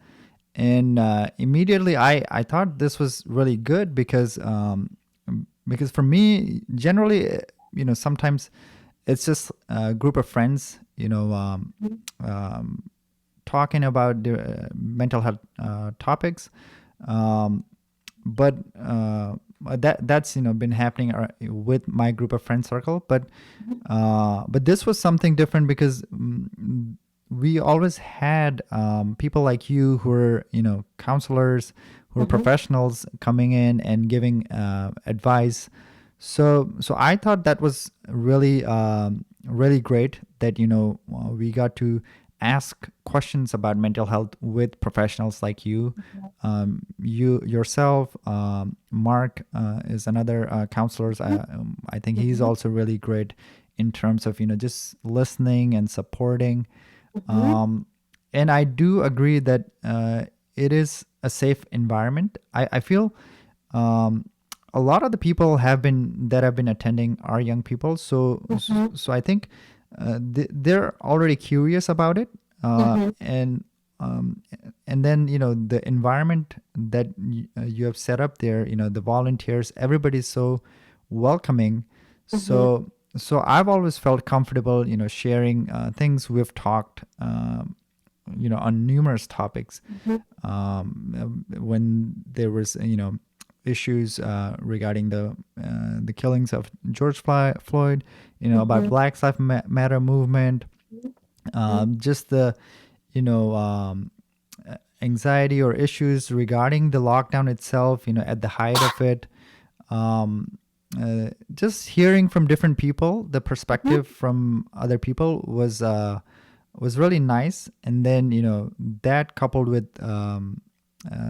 And immediately I thought this was really good, because for me, generally, sometimes it's just a group of friends, talking about the mental health topics. But that's been happening with my group of friend circle. But this was something different, because we always had people like you who are counselors, who are professionals, coming in and giving advice. So I thought that was really really great, that we got to ask questions about mental health with professionals like you. You yourself, Mark is another counselor. I think he's also really great in terms of just listening and supporting. And I do agree that it is a safe environment. I feel a lot of the people have been attending are young people. So I think they're already curious about it. And then the environment that you have set up there, the volunteers, everybody's so welcoming. So I've always felt comfortable sharing things. We've talked on numerous topics. When there was issues regarding the killings of George Floyd, about Black Lives Matter movement, just the anxiety or issues regarding the lockdown itself, at the height of it. Just hearing from different people, the perspective from other people was was really nice. And then, that coupled with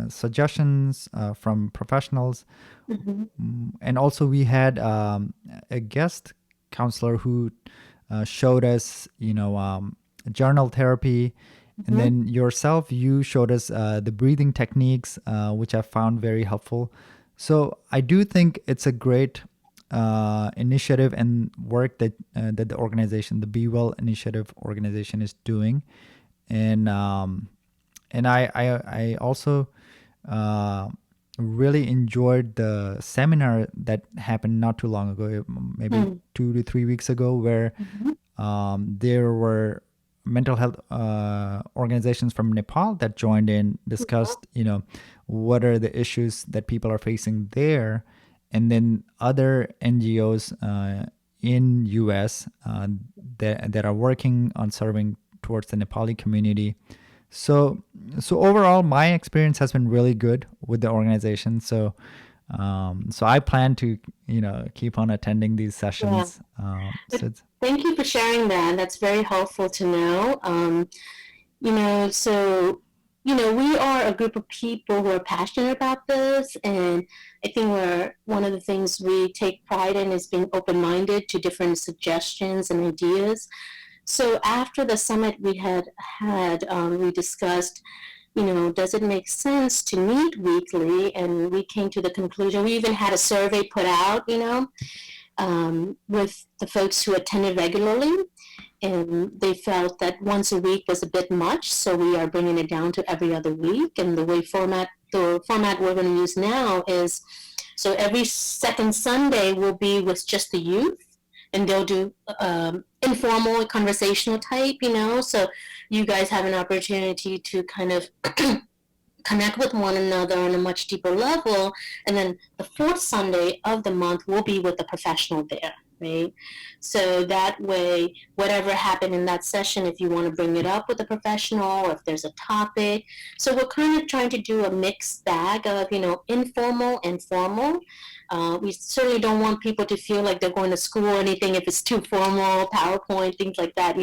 suggestions from professionals. Mm-hmm. And also we had a guest counselor who showed us, journal therapy. And Mm-hmm. then yourself, you showed us the breathing techniques, which I found very helpful. So I do think it's a great initiative and work that the organization, the Be Well Initiative organization, is doing. And I also uh, really enjoyed the seminar that happened not too long ago, maybe 2 to 3 weeks ago, where Mm-hmm. there were mental health organizations from Nepal that joined in, discussed, what are the issues that people are facing there, and then other NGOs in US that are working on serving towards the Nepali community. So, so overall, my experience has been really good with the organization. So I plan to, keep on attending these Yeah. sessions. But So it's, thank you for sharing that. That's very helpful to know. So, we are a group of people who are passionate about this. And I think one of the things we take pride in is being open minded to different suggestions and ideas. So after the summit we discussed, does it make sense to meet weekly? And we came to the conclusion, we even had a survey put out, with the folks who attended regularly, and they felt that once a week was a bit much, so we are bringing it down to every other week. And the format we're going to use now is, so every second Sunday will be with just the youth, and they'll do informal conversational type, so you guys have an opportunity to kind of connect with one another on a much deeper level. And then the fourth Sunday of the month will be with the professional there, right? So that way, whatever happened in that session, if you want to bring it up with a professional or if there's a topic. So we're kind of trying to do a mixed bag of, informal and formal. We certainly don't want people to feel like they're going to school or anything if it's too formal, PowerPoint, things like that.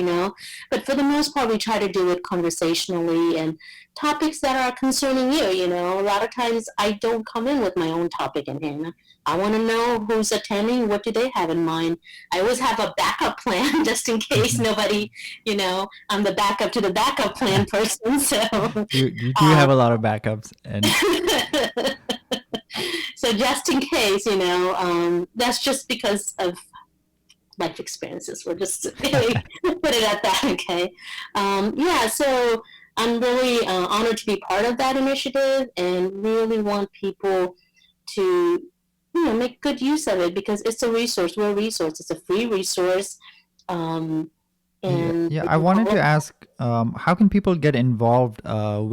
But for the most part, we try to do it conversationally and topics that are concerning you. A lot of times I don't come in with my own topic in hand. I want to know who's attending, what do they have in mind. I always have a backup plan just in case nobody, I'm the backup to the backup plan person. So, you do um, have a lot of backups, and so just in case, that's just because of life experiences. We'll just really put it at that, okay? Yeah, so I'm really honored to be part of that initiative and really want people to, make good use of it because it's a resource. We're a resource. It's a free resource. Um, yeah, and yeah. I I think wanted all to of ask, how can people get involved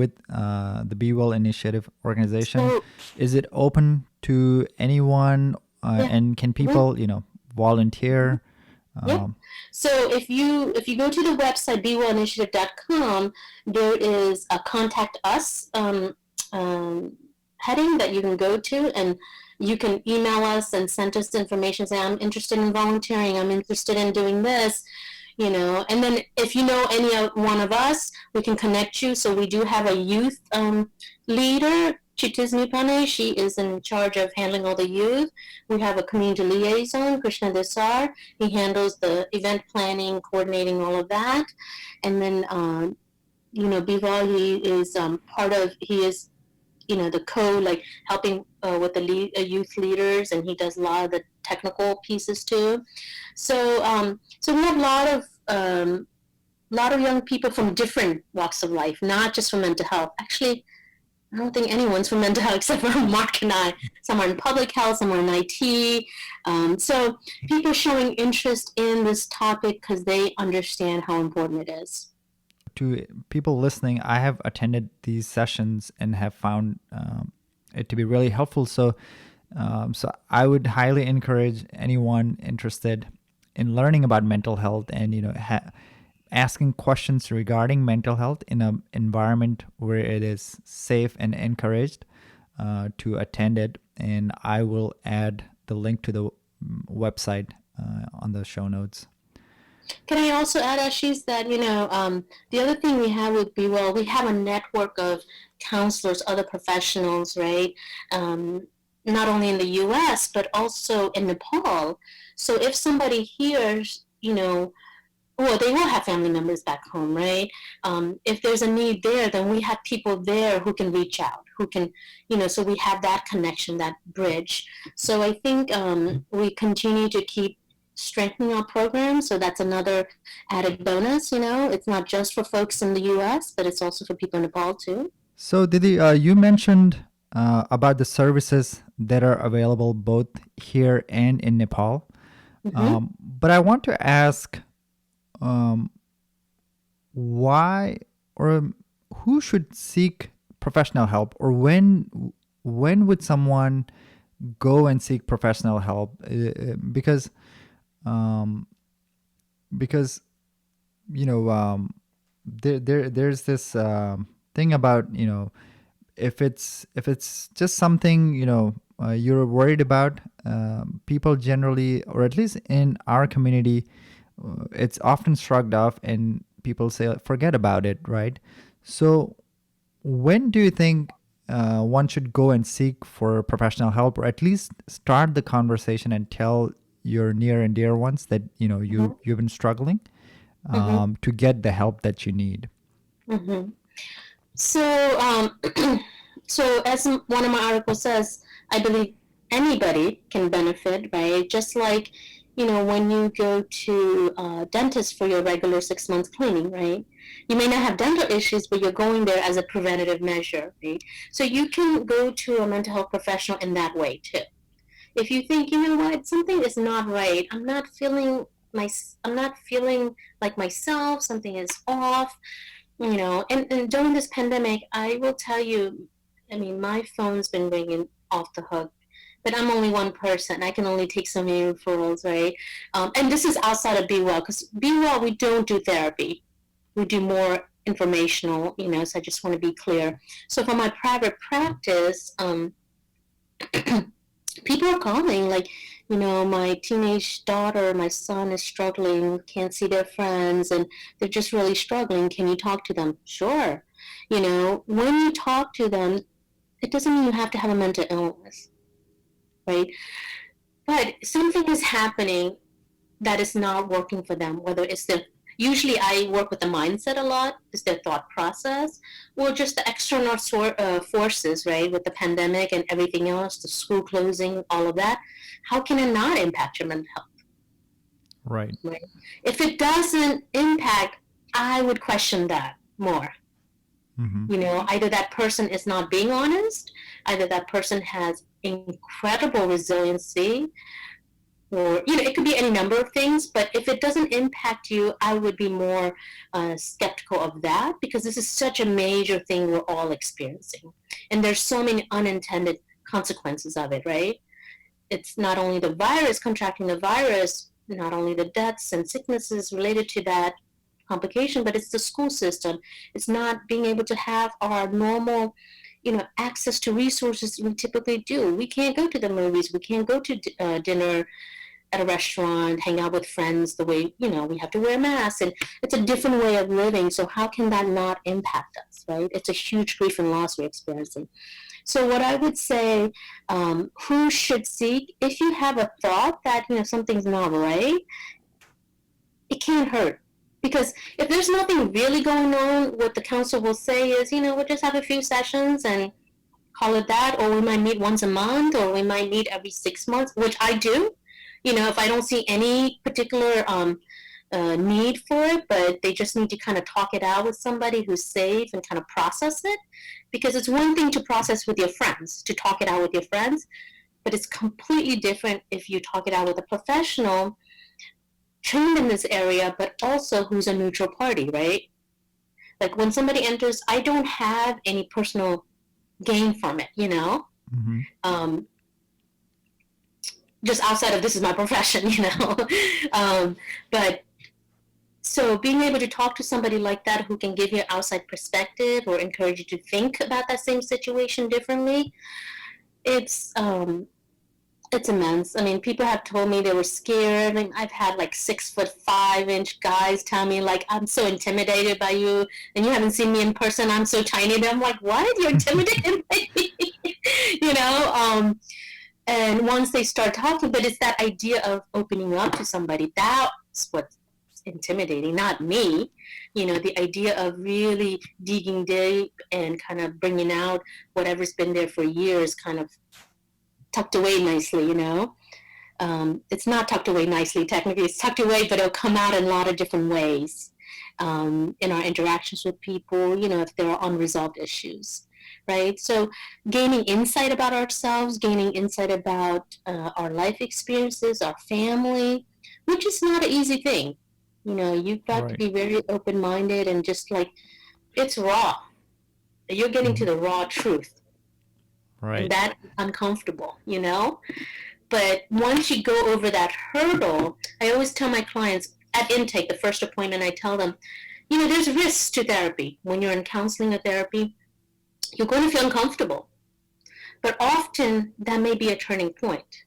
with the Be Well Initiative organization? so, Is it open to anyone, yeah. and can Mhm. people, volunteer? Yep. Um, So if you go to the website bewellinitiative.com, there is a contact us um, heading that you can go to, and you can email us and send us information. Say, I'm interested in volunteering. I'm interested in doing this. And then if you know any one of us, we can connect you. So we do have a youth leader, Chitisnipane. She is in charge of handling all the youth. We have a community liaison, Krishna Desar. He handles the event planning, coordinating all of that. And then, Bival, he is, the like helping with the youth leaders, and he does a lot of the technical pieces too. So we have a lot of young people from different walks of life, not just from mental health. Actually, I don't think anyone's from mental health except for Mark and I. Some are in public health, some are in IT. So people showing interest in this topic because they understand how important it is. to people listening, I have attended these sessions and have found it to be really helpful. So I would highly encourage anyone interested in learning about mental health and, asking questions regarding mental health in an environment where it is safe and encouraged, to attend it. And I will add the link to the website on the show notes. Can I also add, Ashish, that the other thing we have would be, well, we have a network of counselors, other professionals, right? Um, Not only in the U.S. but also in Nepal. So if somebody hears, well, they will have family members back home, right? If there's a need there, then we have people there who can reach out, who can, so we have that connection, that bridge. So I think we continue to keep strengthening our program. So that's another added bonus. It's not just for folks in the U.S., but it's also for people in Nepal too. So, Didi, you mentioned about the services that are available both here and in Nepal. Mm-hmm. But I want to ask um, why or who should seek professional help, or when would someone go and seek professional help? Um, because there's this thing about if it's just something you're worried about, people generally, or at least in our community, it's often shrugged off and people say forget about it, right? So when do you think one should go and seek for professional help, or at least start the conversation and tell your near and dear ones that Mm-hmm. you've been struggling Mm-hmm. to get the help that you need? Mm-hmm. So, so as one of my articles says, I believe anybody can benefit, right? Just like, when you go to a dentist for your regular 6 month cleaning, right? You may not have dental issues, but you're going there as a preventative measure, right? So you can go to a mental health professional in that way too. If you think, you know what, something is not right, my, I'm not feeling like myself, something is off, and during this pandemic, I will tell you, I mean, my phone's been ringing off the hook, but I'm only one person. I can only take so many referrals, right? And this is outside of Be Well, because Be Well, we don't do therapy. We do more informational, so I just want to be clear. So for my private practice, people are calling like, my teenage daughter, my son is struggling, can't see their friends, and they're just really struggling. Can you talk to them? Sure. When you talk to them, it doesn't mean you have to have a mental illness, right? But something is happening that is not working for them, whether it's usually I work with the mindset a lot, is their thought process, or just the external forces, right? With the pandemic and everything else, the school closing, all of that. How can it not impact your mental health, Right. right? If it doesn't impact, I would question that more. Mm-hmm. Either that person is not being honest, either that person has incredible resiliency, or it could be any number of things. But if it doesn't impact you, I would be more skeptical of that, because this is such a major thing we're all experiencing, and there's so many unintended consequences of it, right? It's not only the virus, contracting the virus, not only the deaths and sicknesses related to that complication, but it's the school system. It's not being able to have our normal access to resources we typically do. We can't go to the movies, we can't go to dinner at a restaurant, hang out with friends the way, we have to wear masks, and it's a different way of living. So how can that not impact us, right? It's a huge grief and loss we're experiencing. So what I would say, who should seek, if you have a thought that, something's not right, it can't hurt. Because if there's nothing really going on, what the council will say is, we'll just have a few sessions and call it that, or we might meet once a month, or we might meet every 6 months, which I do. If I don't see any particular need for it, but they just need to kind of talk it out with somebody who's safe and kind of process it. Because it's one thing to process with your friends, to talk it out with your friends, but it's completely different if you talk it out with a professional trained in this area, but also who's a neutral party, right? Like when somebody enters, I don't have any personal gain from it, Mm-hmm. um, just outside of this is my profession, but so being able to talk to somebody like that who can give you an outside perspective or encourage you to think about that same situation differently, it's It's immense. I mean, people have told me they were scared. I mean, I've had like 6'5" guys tell me like, I'm so intimidated by you, and you haven't seen me in person. I'm so tiny. And I'm like, what? You're intimidated by me? you know. And once they start talking, but it's that idea of opening up to somebody. That's what's intimidating, not me. The idea of really digging deep and kind of bringing out whatever's been there for years, kind of tucked away nicely. It's not tucked away nicely, technically. It's tucked away, but it'll come out in a lot of different ways in our interactions with people, if there are unresolved issues, right? So gaining insight about ourselves, gaining insight about our life experiences, our family, which is not an easy thing. You've got to Right. be very open-minded and just like, it's raw. You're getting to the raw truth. And Right. that's uncomfortable. But once you go over that hurdle, I always tell my clients at intake, the first appointment, I tell them, there's risks to therapy. When you're in counseling or therapy, you're going to feel uncomfortable. But often that may be a turning point.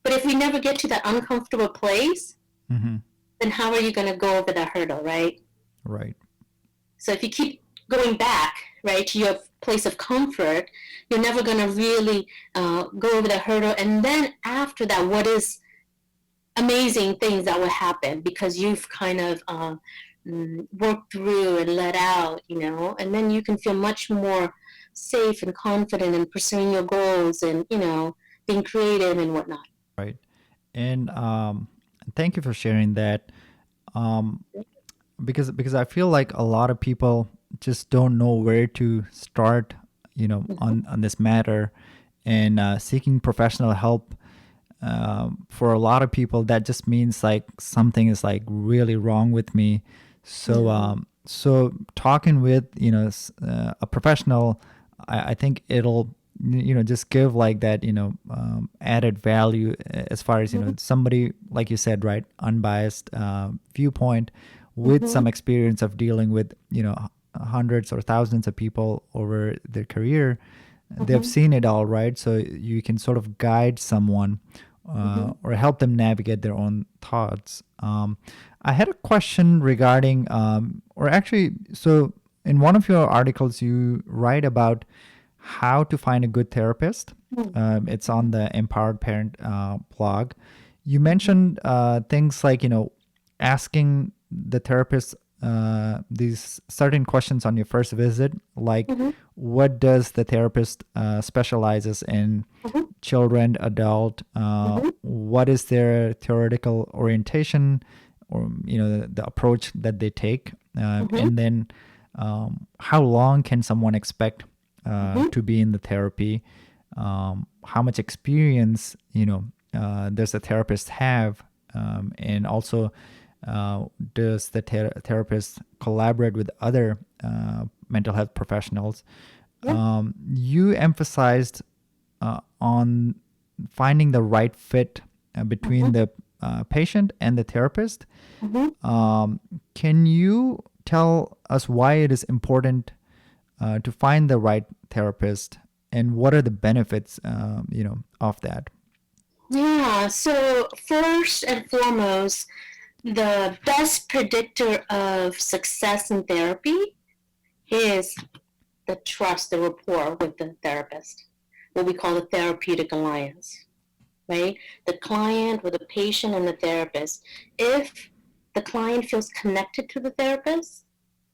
But if we never get to that uncomfortable place, Mm-hmm. then how are you going to go over that hurdle, right? Right. So if you keep going back, right, to your place of comfort, you're never going to really go over the hurdle. And then after that, what is amazing things that will happen because you've kind of worked through and let out, and then you can feel much more safe and confident in pursuing your goals and, being creative and whatnot. Right. And thank you for sharing that. Um, because I feel like a lot of people just don't know where to start, Mm-hmm. on this matter, and seeking professional help. For a lot of people, that just means like something is like really wrong with me. So, No. so talking with a professional, I think it'll just give like that added value, as far as Mm-hmm. somebody like you said, right, unbiased viewpoint with Mm-hmm. some experience of dealing with hundreds or thousands of people over their career. They've Mm-hmm. seen it all, right? So you can sort of guide someone, Mm-hmm. or help them navigate their own thoughts. I had a question regarding, or actually, so in one of your articles, you write about how to find a good therapist. It's on the Empowered Parent blog. You Mm-hmm. mentioned things like, asking the therapist these certain questions on your first visit, like Mm-hmm. what does the therapist specializes in, Mm-hmm. children, adult, Mm-hmm. what is their theoretical orientation, or the approach that they take, Mm-hmm. and then how long can someone expect Mm-hmm. to be in the therapy, how much experience does the therapist have, and also does the therapist collaborate with other mental health professionals. Yeah. You emphasized on finding the right fit between Mm-hmm. the patient and the therapist. Mm-hmm. Can you tell us why it is important to find the right therapist, and what are the benefits, of that? Yeah. So first and foremost, the best predictor of success in therapy is the trust, the rapport with the therapist, what we call the therapeutic alliance, right? The client with the patient and the therapist. If the client feels connected to the therapist,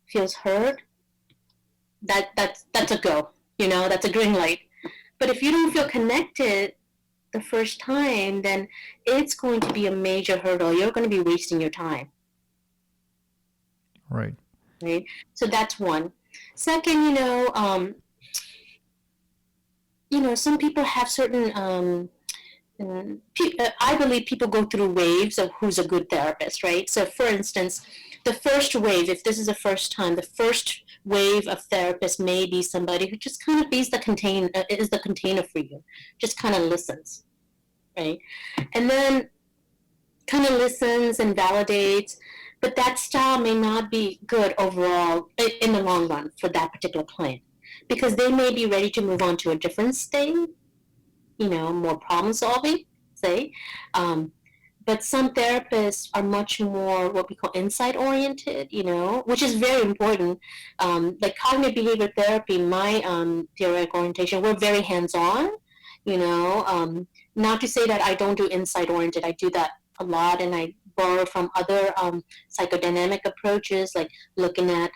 feels heard, that's a go. That's a green light. But if you don't feel connected the first time, then it's going to be a major hurdle. You're going to be wasting your time, Right. right? So that's one. Second, some people have certain I believe people go through waves of who's a good therapist, right? So, for instance, the first wave, if this is the first time, the first wave of therapists may be somebody who just kind of is the container for you, just kind of listens, right? And then kind of listens and validates, but that style may not be good overall in the long run for that particular client because they may be ready to move on to a different state, more problem solving, say. Um, but some therapists are much more what we call insight oriented, which is very important. Like cognitive behavior therapy, my theoretical orientation, we're very hands on. Not to say that I don't do insight oriented, I do that a lot, and I borrow from other psychodynamic approaches, like looking at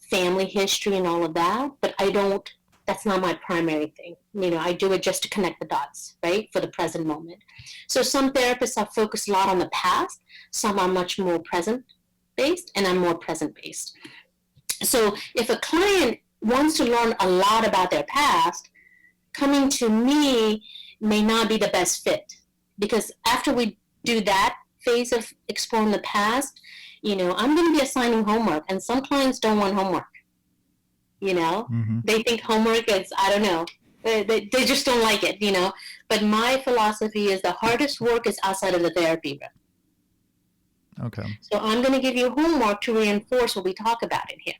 family history and all of that. But I don't. That's not my primary thing. I do it just to connect the dots, right, for the present moment. So some therapists are focused a lot on the past. Some are much more present based, and I'm more present based. So if a client wants to learn a lot about their past, coming to me may not be the best fit, because after we do that phase of exploring the past, I'm going to be assigning homework, and some clients don't want homework. Mm-hmm. They think homework is, I don't know, they just don't like it. But my philosophy is the hardest work is outside of the therapy room. Okay. So I'm going to give you homework to reinforce what we talk about in here.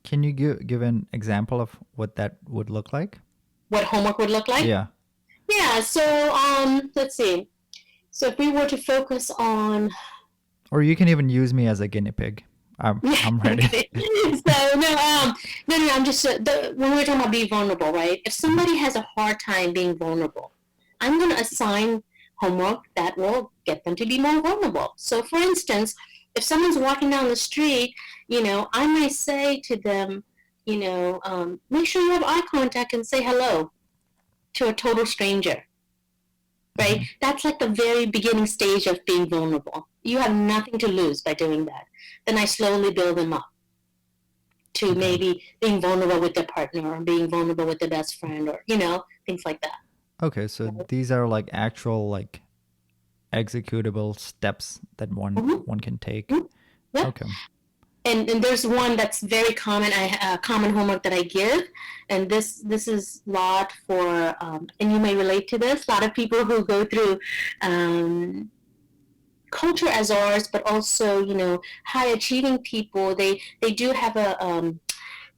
Can you give an example of what that would look like? What homework would look like? Yeah. Yeah. So let's see. So if we were to focus on, Or you can even use me as a guinea pig. I'm ready. So no, I'm just when we're talking about being vulnerable, right? If somebody has a hard time being vulnerable, I'm going to assign homework that will get them to be more vulnerable. So, for instance, if someone's walking down the street, I might say to them, make sure you have eye contact and say hello to a total stranger. Right? Mm-hmm. That's like the very beginning stage of being vulnerable. You have nothing to lose by doing that. Then I slowly build them up to maybe being vulnerable with their partner, or being vulnerable with their best friend, or things like that. Okay, so these are like actual like executable steps that one can take. Mm-hmm. Yeah. Okay. And there's one that's very common. Common homework that I give, and this is a lot for, and you may relate to this. A lot of people who go through culture as ours, but also high achieving people. They do have a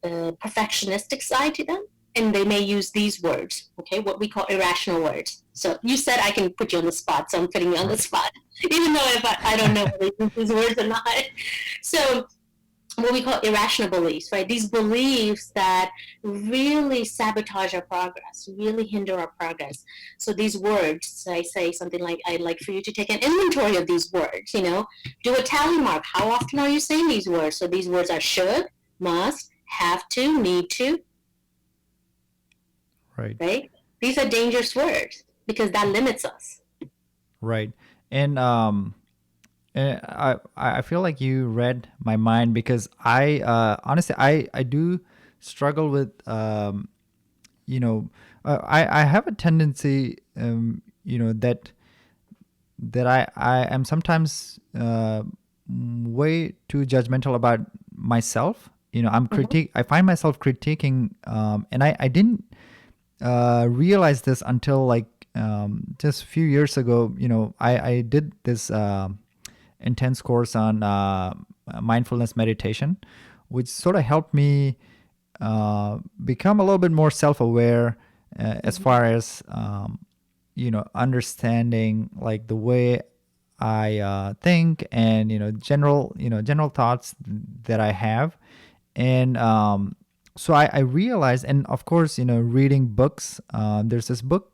perfectionistic side to them, and they may use these words, okay, what we call irrational words. So you said I can put you on the spot, so I'm putting you on the spot, even though if I don't know whether they use these words or not. So what we call irrational beliefs, right? These beliefs that really sabotage our progress, really hinder our progress. So these words, I say something like, I'd like for you to take an inventory of these words, do a tally mark. How often are you saying these words? So these words are should, must, have to, need to. Right? These are dangerous words because that limits us. Right. And I feel like you read my mind, because I honestly I do struggle with I have a tendency that I am sometimes way too judgmental about myself. I find myself critiquing, and I didn't realize this until like just a few years ago. I did this intense course on mindfulness meditation, which sort of helped me become a little bit more self-aware as far as understanding like the way I think, and general thoughts that I have. And so I realized, and of course, reading books. There's this book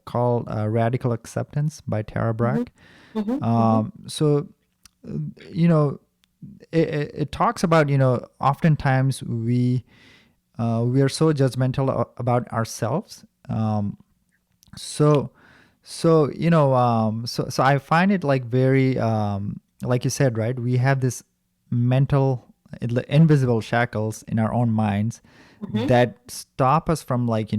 called Radical Acceptance by Tara Brach. So it talks about oftentimes we are so judgmental about ourselves. So I find it like very like you said, right? We have this mental invisible shackles in our own minds that stop us from like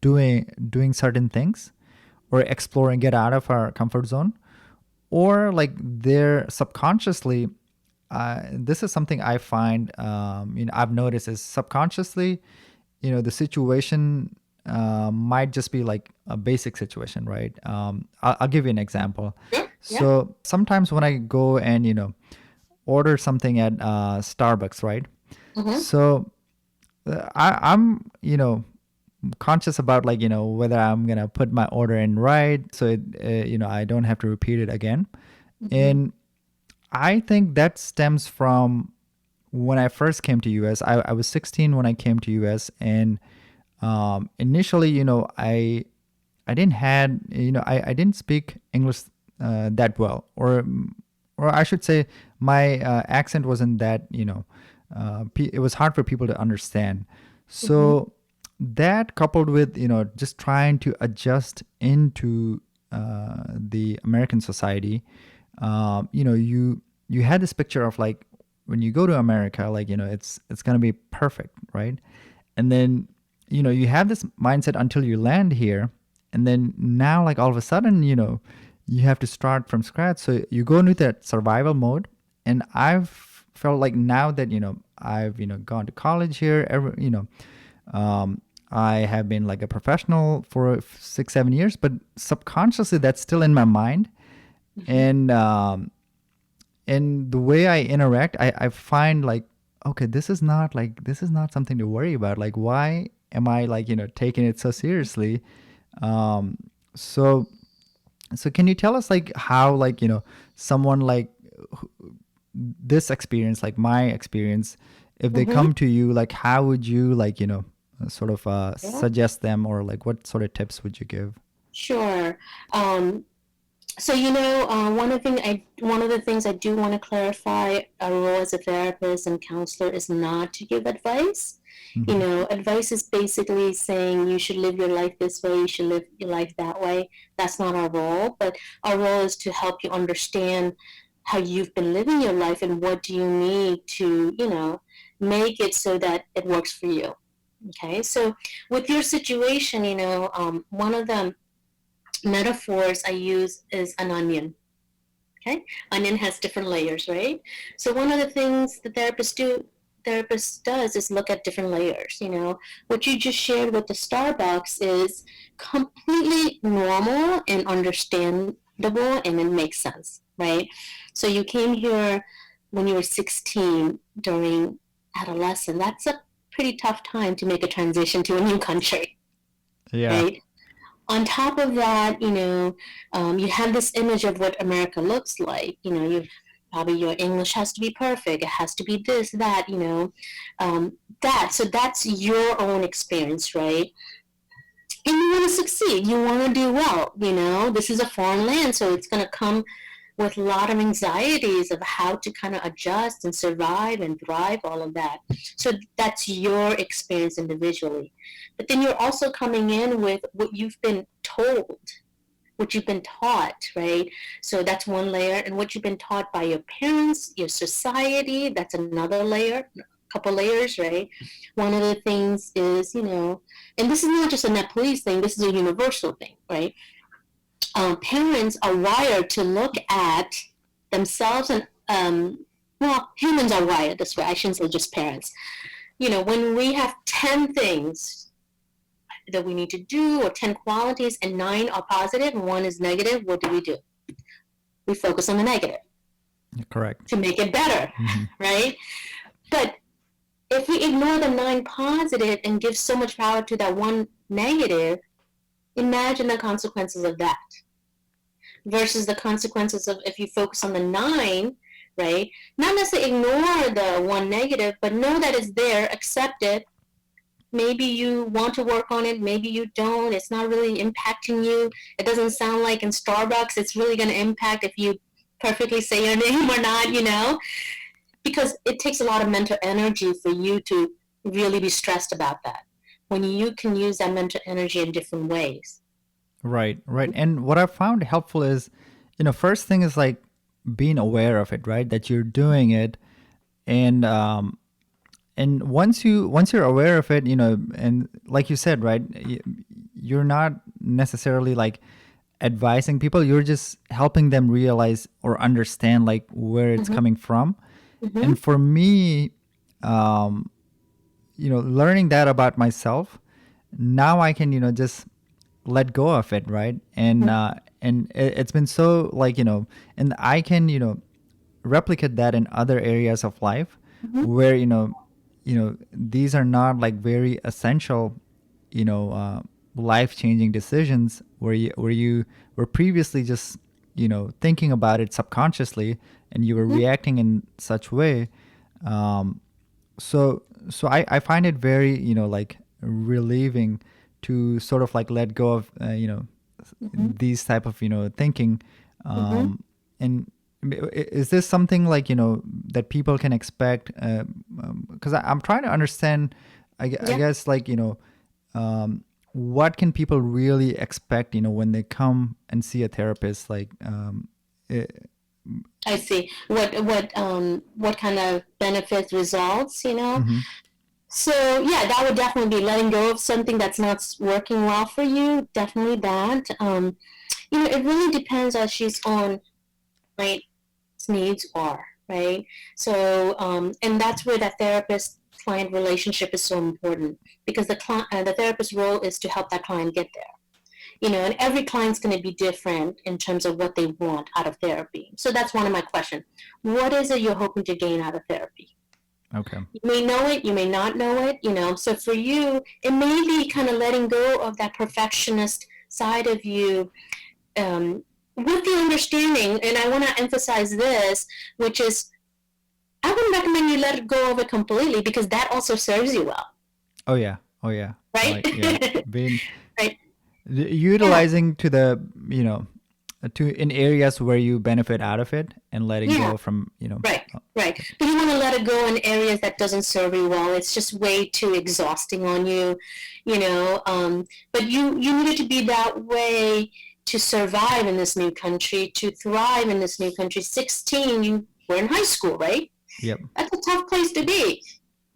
doing certain things, or exploring, get out of our comfort zone, or like they're subconsciously. This is something I find I've noticed is subconsciously, the situation might just be like a basic situation, right? I'll give you an example. So sometimes when I go and order something at Starbucks, right? So I'm conscious about like, whether I'm gonna put my order in right, so it, I don't have to repeat it again. Mm-hmm. And I think that stems from when I first came to US. I was 16 when I came to US, and initially, I didn't had I didn't speak English that well, or I should say my accent wasn't that it was hard for people to understand. Mm-hmm. So that coupled with just trying to adjust into the American society, you had this picture of like when you go to America, like it's gonna be perfect, right? And then you have this mindset until you land here, and then now like all of a sudden you have to start from scratch, so you go into that survival mode. And I've felt like now that I've gone to college here, I have been like a professional for 6 7 years, but subconsciously that's still in my mind. Mm-hmm. And the way I interact, I find like, okay, this is not something to worry about. Like, why am I like taking it so seriously? Um, so so can you tell us like how like someone like this experience, like my experience, if they Mm-hmm. come to you, like how would you like sort of Yeah. suggest them, or like what sort of tips would you give? Sure. Um, So one of the things I do want to clarify, our role as a therapist and counselor is not to give advice. Hmm. Advice is basically saying you should live your life this way, you should live your life that way. That's not our role, but our role is to help you understand how you've been living your life and what do you need to, make it so that it works for you. Okay, so with your situation, one of the metaphors I use is an onion. Okay, onion has different layers, right? So one of the things the therapist does is look at different layers. What you just shared with the Starbucks is completely normal and understandable, and it makes sense, right? So you came here when you were 16 during adolescence. That's a pretty tough time to make a transition to a new country, Yeah. right? On top of that, you have this image of what America looks like. You probably your English has to be perfect. It has to be this, that, that. So that's your own experience, right? And you want to succeed. You want to do well. This is a foreign land, so it's going to come with a lot of anxieties of how to kind of adjust and survive and thrive, all of that. So that's your experience individually. But then you're also coming in with what you've been told, what you've been taught, right? So that's one layer. And what you've been taught by your parents, your society, that's another layer, couple layers, right? One of the things is, and this is not just a Nepalese thing, this is a universal thing, right? Parents are wired to look at themselves and well, humans are wired this way. I shouldn't say just parents. When we have 10 things that we need to do, or 10 qualities, and 9 are positive and 1 is negative, what do? We focus on the negative Correct. to make it better, Hmm. right? But if we ignore the 9 positive and give so much power to that 1 negative, imagine the consequences of that versus the consequences of if you focus on the 9, right? Not necessarily ignore the 1 negative, but know that it's there, accept it. Maybe you want to work on it, maybe you don't. It's not really impacting you. It doesn't sound like in Starbucks it's really going to impact if you perfectly say your name or not, because it takes a lot of mental energy for you to really be stressed about that when you can use that mental energy in different ways. Right, right. And what I found helpful is, first thing is like being aware of it, right? That you're doing it, and once you're aware of it, and like you said, right, you're not necessarily like advising people. You're just helping them realize or understand like where it's Mm-hmm. coming from. Mm-hmm. And for me, um, learning that about myself, now I can just let go of it, right? And it's been so like and I can replicate that in other areas of life Mm-hmm. where these are not like very essential life-changing decisions where you were previously just thinking about it subconsciously, and you were Mhm. reacting in such way. um, so I find it very like relieving to sort of like let go of Mhm. these type of thinking. Mhm. And is this something like that people can expect? Because I'm trying to understand. I Yeah. guess like um, what can people really expect when they come and see a therapist? Like it, I see. What kind of benefits, results, mm-hmm, So yeah, that would definitely be letting go of something that's not working well for you. Definitely that. It really depends on she's on right needs are, right? So and that's where that therapist client relationship is so important, because the therapist role is to help that client get there. And every client's going to be different in terms of what they want out of therapy. So that's one of my questions. What is it you're hoping to gain out of therapy? okay. You may know it, you may not know it. So for you, it may be kind of letting go of that perfectionist side of you, with the understanding, and I want to emphasize this, which is I wouldn't recommend you let go of it completely, because that also serves you well, Oh yeah. Oh yeah. right? Like yeah, being Right. Yeah. utilizing to the to in areas where you benefit out of it, and letting Yeah. go from Right. uh, Right. okay. But you want to let it go in areas that doesn't serve you well. It's just way too exhausting on you, you know. But you needed to be that way to survive in this new country, to thrive in this new country. 16, you were in high school, right? Yep. That's a tough place to be,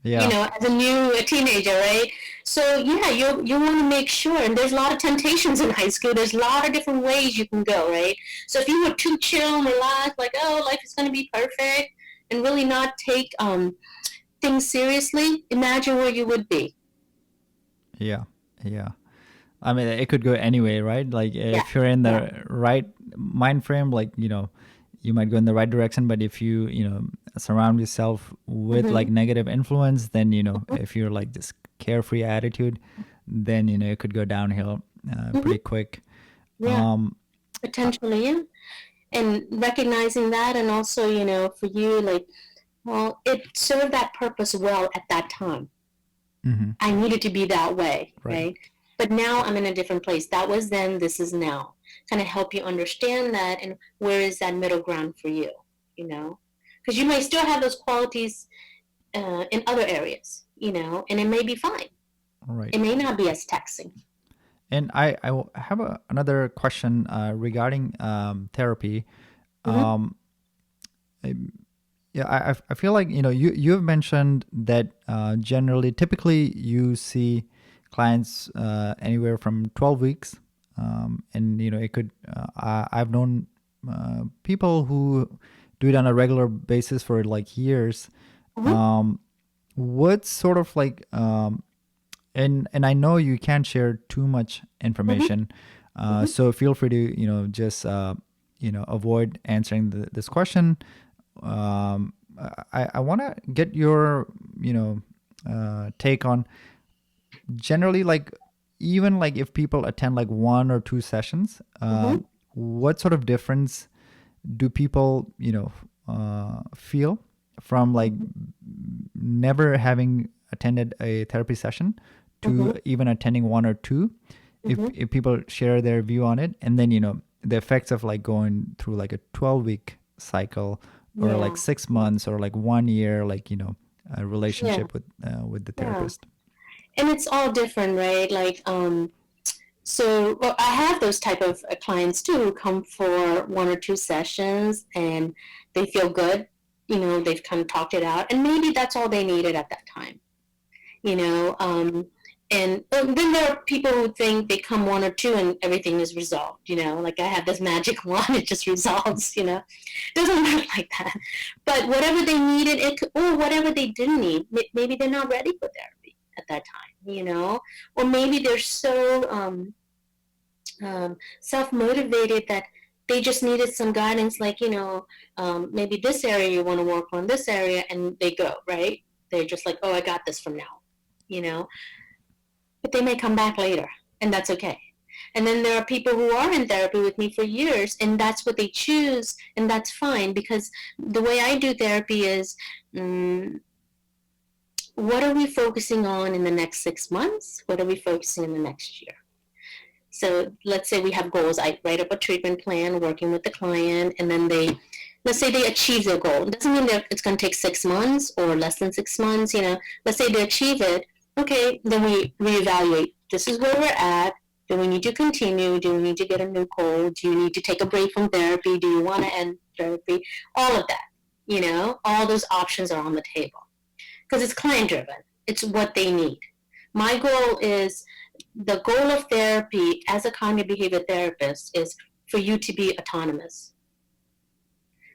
Yeah. as a teenager, right? So yeah, you want to make sure, and there's a lot of temptations in high school. There's a lot of different ways you can go, right? So if you were too chill and relaxed, like, oh, life is going to be perfect, and really not take things seriously, imagine where you would be. Yeah. Yeah. I mean, it could go anyway, right? Like Yeah, if you're in yeah. the right mind frame, like you might go in the right direction. But if you surround yourself with like Mm-hmm. negative influence, then if you're like this carefree attitude, then it could go downhill Mm-hmm. pretty quick. Yeah, um uh, potentially, yeah. And recognizing that, and also, for you, like, well, it served that purpose well at that time. mhm, I needed to be that way, right. right? But now I'm in a different place. That was then, this is now. Kind of help you understand that, and where is that middle ground for you, you know? Because you may still have those qualities in other areas, and it may be fine. Right. It may not be as taxing. And have another question regarding therapy. Mm-hmm. Um, yeah, I feel like you've mentioned that generally, typically, you see clients anywhere from 12 weeks, and it could. I've known people who do it on a regular basis for like years. Mm-hmm. Um, what sort of like and I know you can't share too much Mm-hmm. information, Mm-hmm. so feel free to just avoid answering this question. I want to get your take on generally, like, even like if people attend like one or two sessions, Mm-hmm. what sort of difference do people feel from like never having attended a therapy session to Mm-hmm. even attending one or two, Mm-hmm. if people share their view on it, and then the effects of like going through like a 12-week cycle, or like Yeah. 6 months, or like 1 year, like a Yeah. relationship with the Yeah. therapist. And it's all different, right? Like, so, well, I have those type of clients too, who come for one or two sessions and they feel good. They've kind of talked it out, and maybe that's all they needed at that time. You know, and then there are people who think they come one or two and everything is resolved. Like I have this magic wand, it just resolves. It doesn't work like that. But whatever they needed, or whatever they didn't need, maybe they're not ready for therapy at that time. Or maybe they're so self-motivated that they just needed some guidance, like, maybe this area you want to work on, this area, and they go, right? They're just like, oh, I got this from now, you know but they may come back later, and that's okay. And then there are people who are in therapy with me for years, and that's what they choose, and that's fine, because the way I do therapy is, um, what are we focusing on in the next 6 months? What are we focusing in the next year? So let's say we have goals. I write up a treatment plan working with the client, and then let's say they achieve their goal. It doesn't mean that it's going to take 6 months or less than 6 months. Let's say they achieve it. Okay, then we reevaluate. This is where we're at. Do we need to continue? Do we need to get a new goal? Do you need to take a break from therapy? Do you want to end therapy? All of that. All those options are on the table because it's client driven. It's what they need. My goal is the goal of therapy as a cognitive behavior therapist is for you to be autonomous,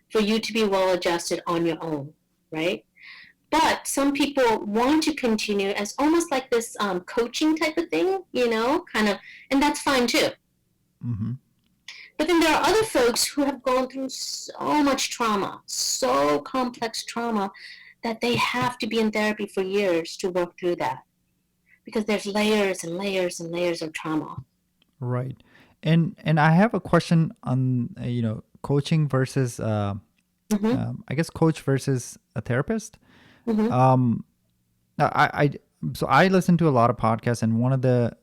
for you to be well adjusted on your own, right? But some people want to continue as almost like this coaching type of thing, kind of, and that's fine too. Mm-hmm. But then there are other folks who have gone through so much trauma, so complex trauma, that they have to be in therapy for years to work through that because there's layers and layers and layers of trauma. Right. And I have a question on coaching versus I guess coach versus a therapist. Mm-hmm. Um, I so I listen to a lot of podcasts, and one of the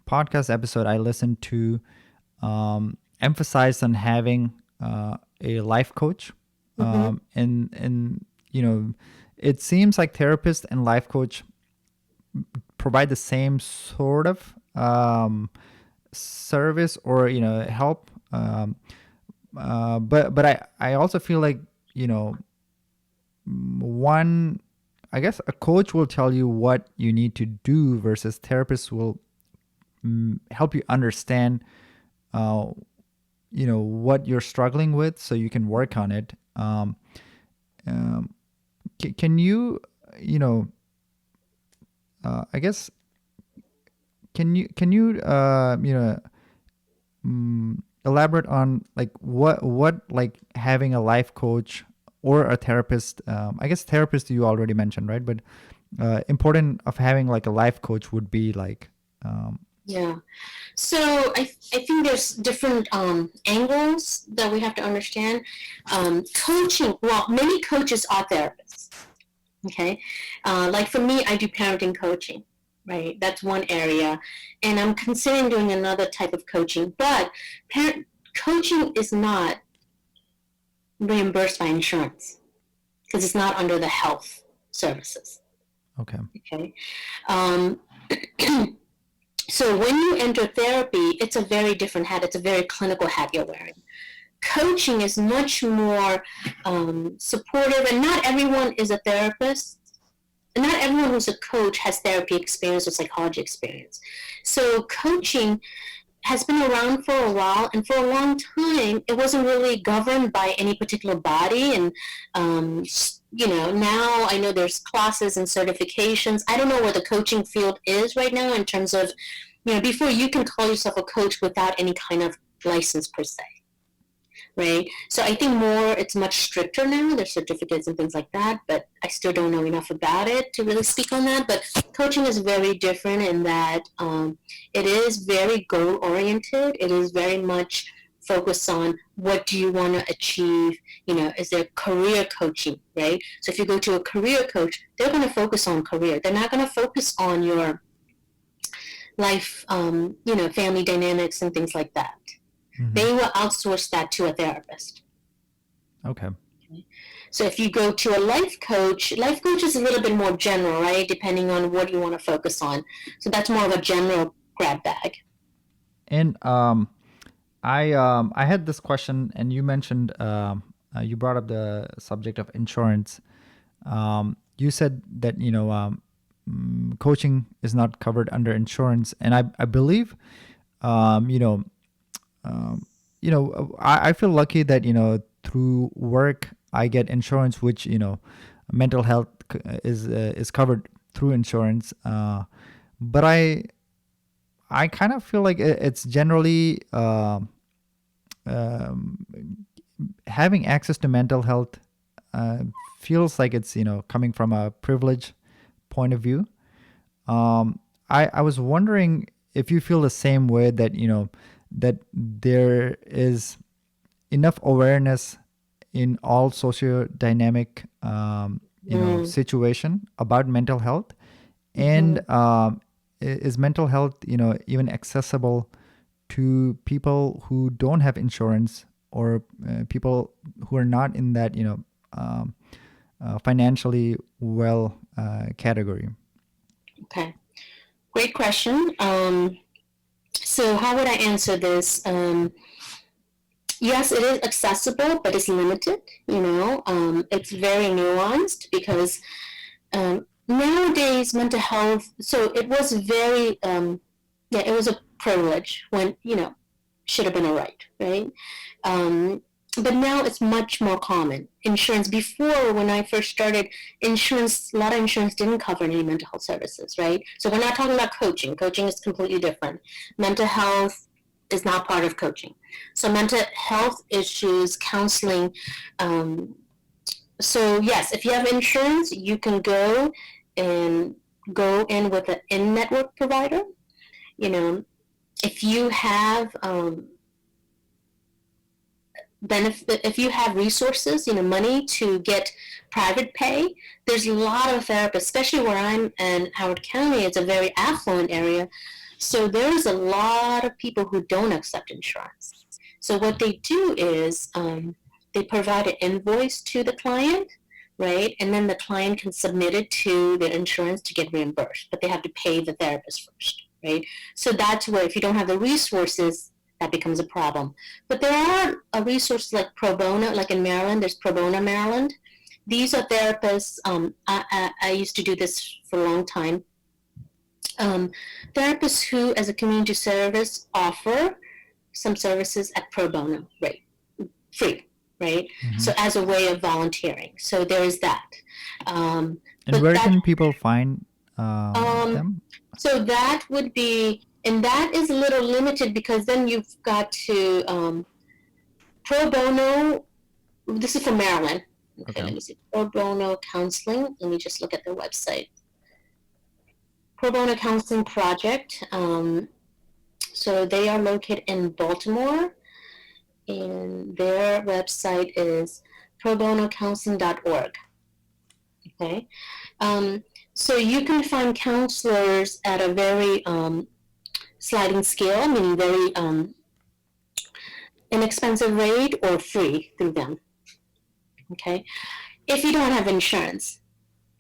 podcast episode I listened to emphasized on having a life coach, Mm-hmm. and it seems like therapist and life coach provide the same sort of service or help, but I also feel like one, I guess a coach will tell you what you need to do versus therapists will help you understand what you're struggling with so you can work on it. Can you I guess can you elaborate on like what like having a life coach or a therapist, I guess therapist you already mentioned, right? But important of having like a life coach would be like Yeah. So I think there's different angles that we have to understand. Coaching, well, many coaches are therapists. Okay. Like for me, I do parenting coaching, right? That's one area. And I'm considering doing another type of coaching, but parent coaching is not reimbursed by insurance because it's not under the health services. okay. Okay. Um, so when you enter therapy, it's a very different hat. It's a very clinical hat you're wearing. Coaching is much more supportive, and not everyone is a therapist. And not everyone who's a coach has therapy experience or psychology experience. So coaching has been around for a while, and for a long time, it wasn't really governed by any particular body. And now I know there's classes and certifications. I don't know where the coaching field is right now in terms of, before you can call yourself a coach without any kind of license per se. Right. So I think it's much stricter now. There's certificates and things like that, but I still don't know enough about it to really speak on that. But coaching is very different in that it is very goal oriented. It is very much focused on what do you want to achieve. Is there career coaching, right? So if you go to a career coach, they're going to focus on career. They're not going to focus on your life, family dynamics and things like that. Mm-hmm. They will outsource that to a therapist. Okay. So if you go to a life coach is a little bit more general, right? Depending on what you want to focus on. So that's more of a general grab bag. And I had this question, and you mentioned you brought up the subject of insurance. You said that coaching is not covered under insurance, and I believe I feel lucky that through work I get insurance, which mental health is covered through insurance. But I kind of feel like it's generally having access to mental health feels like it's coming from a privilege point of view. I was wondering if you feel the same way, that that there is enough awareness in all socio-dynamic Mm, situation about mental health, and mhm. is mental health even accessible to people who don't have insurance, or people who are not in that um, financially well category. Okay, great question. So how would I answer this? Yes, it is accessible, but it's limited. It's very nuanced because nowadays mental health. So it was very, yeah, it was a privilege when should have been a right, right? Um, but now it's much more common. Insurance before, when I first started, insurance, a lot of insurance didn't cover any mental health services, right? So we're not talking about coaching. Coaching is completely different. Mental health is not part of coaching. So mental health issues, counseling. Um, so yes, if you have insurance, you can and go in with an in-network provider. You know, if you have benefit, if you have resources, money to get private pay, there's a lot of therapists, especially where I'm in Howard County. It's a very affluent area, so there's a lot of people who don't accept insurance. So what they do is they provide an invoice to the client, right, and then the client can submit it to the insurance to get reimbursed, but they have to pay the therapist first, right? So that's where, if you don't have the resources, that becomes a problem. But there are a resource like pro bono, like in Maryland, there's pro bono Maryland. These are therapists. I used to do this for a long time. Um, Therapists who, as a community service, offer some services at pro bono rate, free, right? Hmm. So as a way of volunteering. So there is that. And But where that, can people find um, them? so that would be, and that is a little limited because then you've got to pro bono. This is from Maryland. Okay, Okay. let me see. Pro bono counseling. Let me just look at their website. Pro bono counseling project. So they are located in Baltimore, and their website is probonocounseling.org. Okay, um, so you can find counselors at a very sliding scale, meaning very inexpensive rate or free through them. Okay, if you don't have insurance.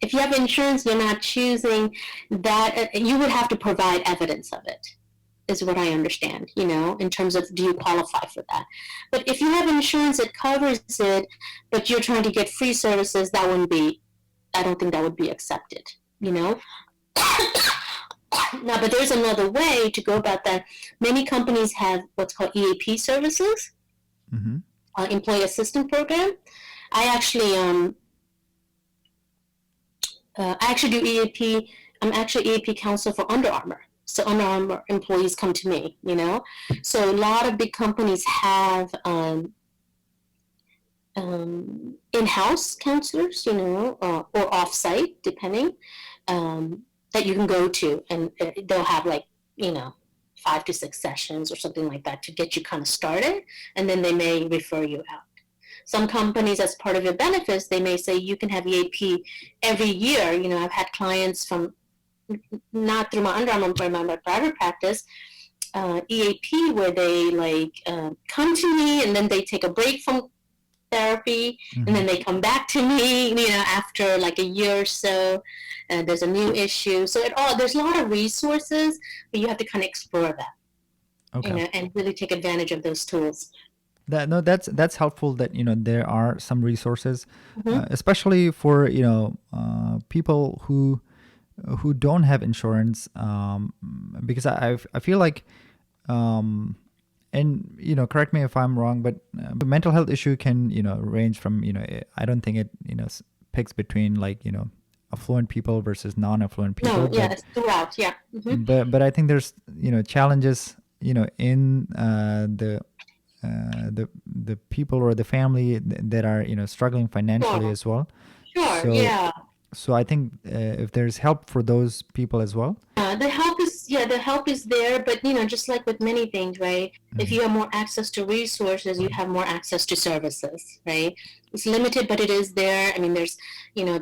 If you have insurance, you're not choosing that. You would have to provide evidence of it, is what I understand, in terms of do you qualify for that. But if you have insurance, it covers it, but you're trying to get free services, that wouldn't be, I don't think that would be accepted, you know? Now, but there's another way to go about that. Many companies have what's called EAP services, Mm-hmm. Employee Assistance Program. I actually do EAP. I'm actually EAP counselor for Under Armour. So Under Armour employees come to me. So a lot of big companies have in-house counselors, or off-site, depending, that you can go to, and they'll have like, 5 to 6 sessions or something like that to get you kind of started, and then they may refer you out. Some companies, as part of your benefits, they may say you can have EAP every year. I've had clients from, not through my Under Armour, but my private practice, EAP, where they come to me and then they take a break from therapy and Mm-hmm. then they come back to me, after like a year or so, and there's a new issue. So there's a lot of resources, but you have to kind of explore that, Okay. and really take advantage of those tools. That no, that's helpful that there are some resources, Mm-hmm. especially for people who don't have insurance, because I feel like, um, and correct me if I'm wrong, but the mental health issue can range from I don't think it picks between like affluent people versus non-affluent people, No, yeah, but it's throughout. Yeah. Mm-hmm. I think there's challenges in the people or the family that are struggling financially Sure. as well. Sure. So Yeah. I think if there's help for those people as well. The help the help is there, but just like with many things, right? If you have more access to resources, you Right. have more access to services, right? It's limited, but it is there. I mean, there's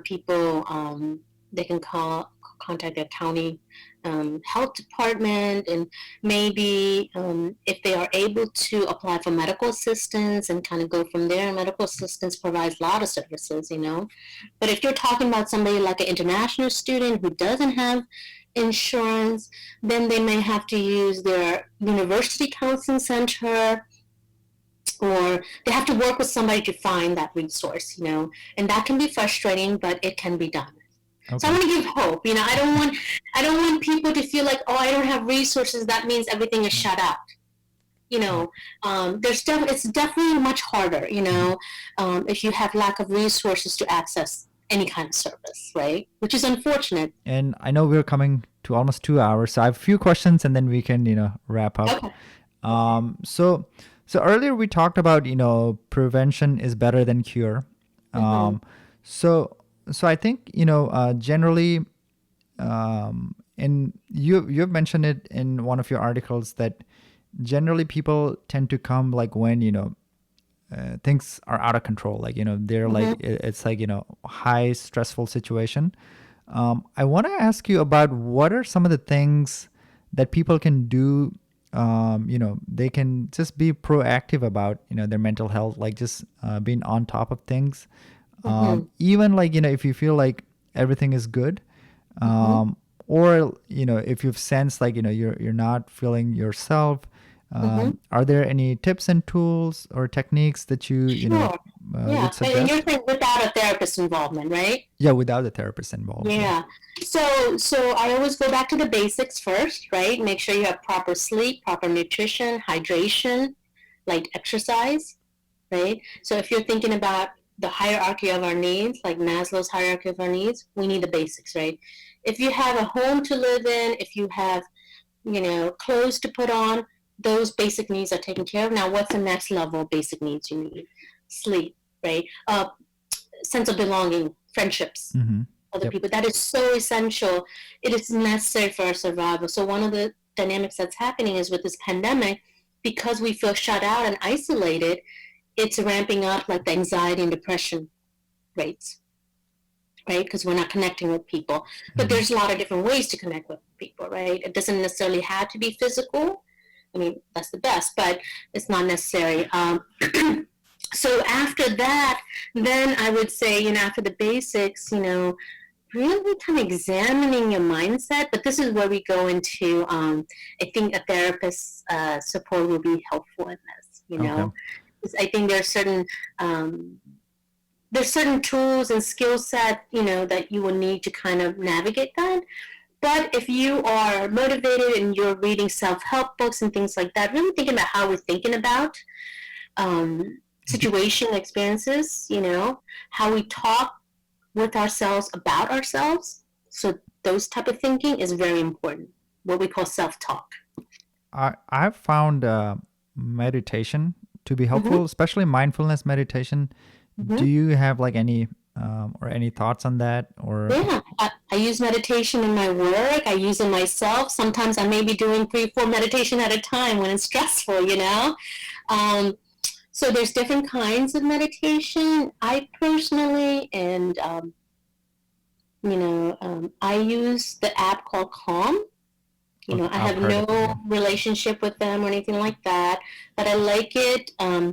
people, they can contact their county health department, and maybe if they are able to apply for medical assistance and kind of go from there. Medical assistance provides a lot of services, but if you're talking about somebody like an international student who doesn't have insurance, then they may have to use their university counseling center, or they have to work with somebody to find that resource, and that can be frustrating, but it can be done. So I Okay. want to give hope. I don't want people to feel like, oh, I don't have resources, that means everything is shut out. Right. It's definitely much harder, Mhm. if you have lack of resources to access any kind of service, right? Which is unfortunate. And I know we're coming to almost 2 hours, so I have a few questions, and then we can, wrap up. Okay. Okay. So earlier we talked about, prevention is better than cure. Mm-hmm. Um, so so I think, generally, and you've mentioned it in one of your articles that generally people tend to come like when, things are out of control, like, they're like, Mm-hmm. it's like, high stressful situation. I want to ask you about what are some of the things that people can do. They can just be proactive about, their mental health, like just being on top of things. Mm-hmm. Even like, if you feel like everything is good, Mm-hmm. or, if you've sensed like, you're not feeling yourself, Mm-hmm. are there any tips and tools or techniques that Sure. would Yeah. And you're suggest? saying without a therapist involvement, right? Yeah, without the therapist involved. Yeah. Yeah. So I always go back to the basics first, right? Make sure you have proper sleep, proper nutrition, hydration, light exercise, right? So if you're thinking about the hierarchy of our needs, like Maslow's hierarchy of our needs, we need the basics, right? If you have a home to live in, if you have, clothes to put on, those basic needs are taken care of. Now, what's the next level of basic needs you need? Sleep, right? Sense of belonging, friendships, Mm-hmm. other Yep. people. That is so essential. It is necessary for our survival. So one of the dynamics that's happening is with this pandemic, because we feel shut out and isolated, it's ramping up like the anxiety and depression rates, right? Because we're not connecting with people. But Mm-hmm. there's a lot of different ways to connect with people, right? It doesn't necessarily have to be physical. I mean, that's the best, but it's not necessary. So after that, then I would say, after the basics, really kind of examining your mindset. But this is where we go into, I think a therapist's support will be helpful in this, Okay. 'Cause I think there's certain tools and skill set, that you will need to kind of navigate that. But if you are motivated and you're reading self-help books and things like that, really thinking about how we're thinking about Do, situation experiences, how we talk with ourselves about ourselves. So those type of thinking is very important. What we call self-talk. I've found meditation to be Mm-hmm, helpful, especially mindfulness meditation. Do mm-hmm. you have like any or any thoughts on that? Or Yeah, I use meditation in my work. I use it myself. Sometimes I may be doing 3, 4 meditation at a time when it's stressful. Um, so there's different kinds of meditation. I personally, and I use the app called Calm. okay, I I've have heard of it. Yeah. no relationship with them or anything like that, but I like it uh,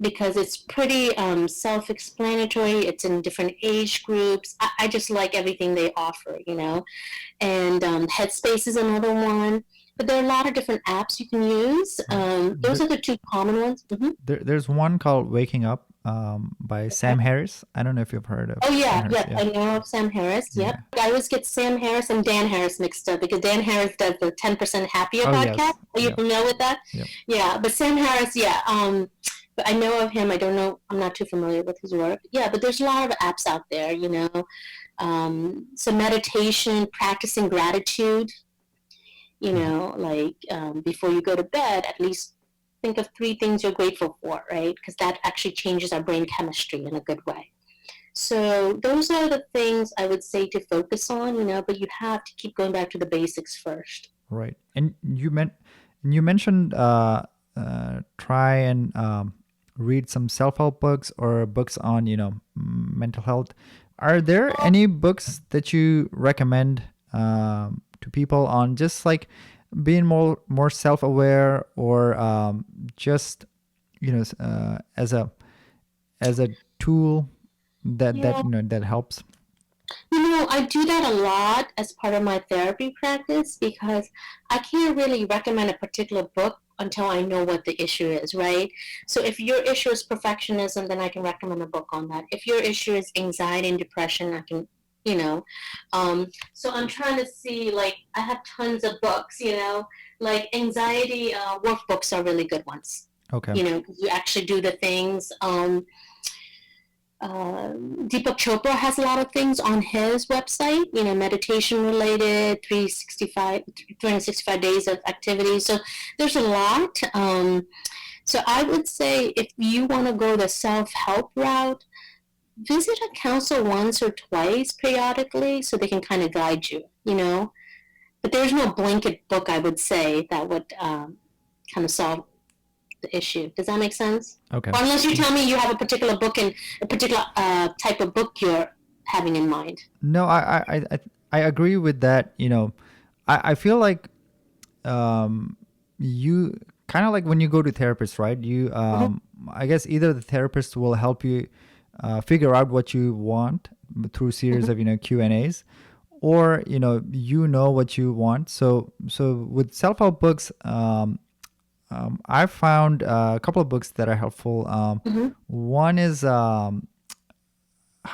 because it's pretty self-explanatory. It's in different age groups. I just like everything they offer. And Headspace is another one. But there are a lot of different apps you can use. Right. Those are the two common ones. Mm-hmm. There's one called Waking Up by Okay. Sam Harris. I don't know if you've heard of Oh Sam yeah, Harris. yeah, Yeah. I know of Sam Harris. Yep, Yeah. I always get Sam Harris and Dan Harris mixed up because Dan Harris does the 10% Happier Oh, podcast. yes. Are you Yep. familiar with that? Yep. Yeah, but Sam Harris, yeah. But I know of him. I don't know. I'm not too familiar with his work. Yeah, but there's a lot of apps out there. So meditation, practicing gratitude. Mhm. Like before you go to bed, at least think of 3 things you're grateful for, right? Because that actually changes our brain chemistry in a good way. So those are the things I would say to focus on, but you have to keep going back to the basics first. Right. And you mentioned try and read some self-help books or books on, mental health. Are there any books that you recommend to people on just like being more self-aware, or just, as a tool Yeah. that helps? I do that a lot as part of my therapy practice because I can't really recommend a particular book until I know what the issue is, right? So if your issue is perfectionism, then I can recommend a book on that. If your issue is anxiety and depression, I can, you know. So I'm trying to see, like, I have tons of books, like anxiety workbooks are really good ones. Okay. You actually do the things. Deepak Chopra has a lot of things on his website, meditation related, 365 days of activities. So there's a lot. So I would say if you want to go the self-help route, visit a counselor once or twice periodically so they can kind of guide you. But there's no blanket book, I would say, that would kind of solve the issue. Does that make sense? Okay. Or unless you tell me you have a particular book and a particular type of book you're having in mind. No, I agree with that. I feel like you kind of like when you go to therapists, right? You Mm-hmm. I guess either the therapist will help you figure out what you want through series Mm-hmm. of Q&As, or what you want. So with self-help books, I found a couple of books that are helpful. Mm-hmm. One is How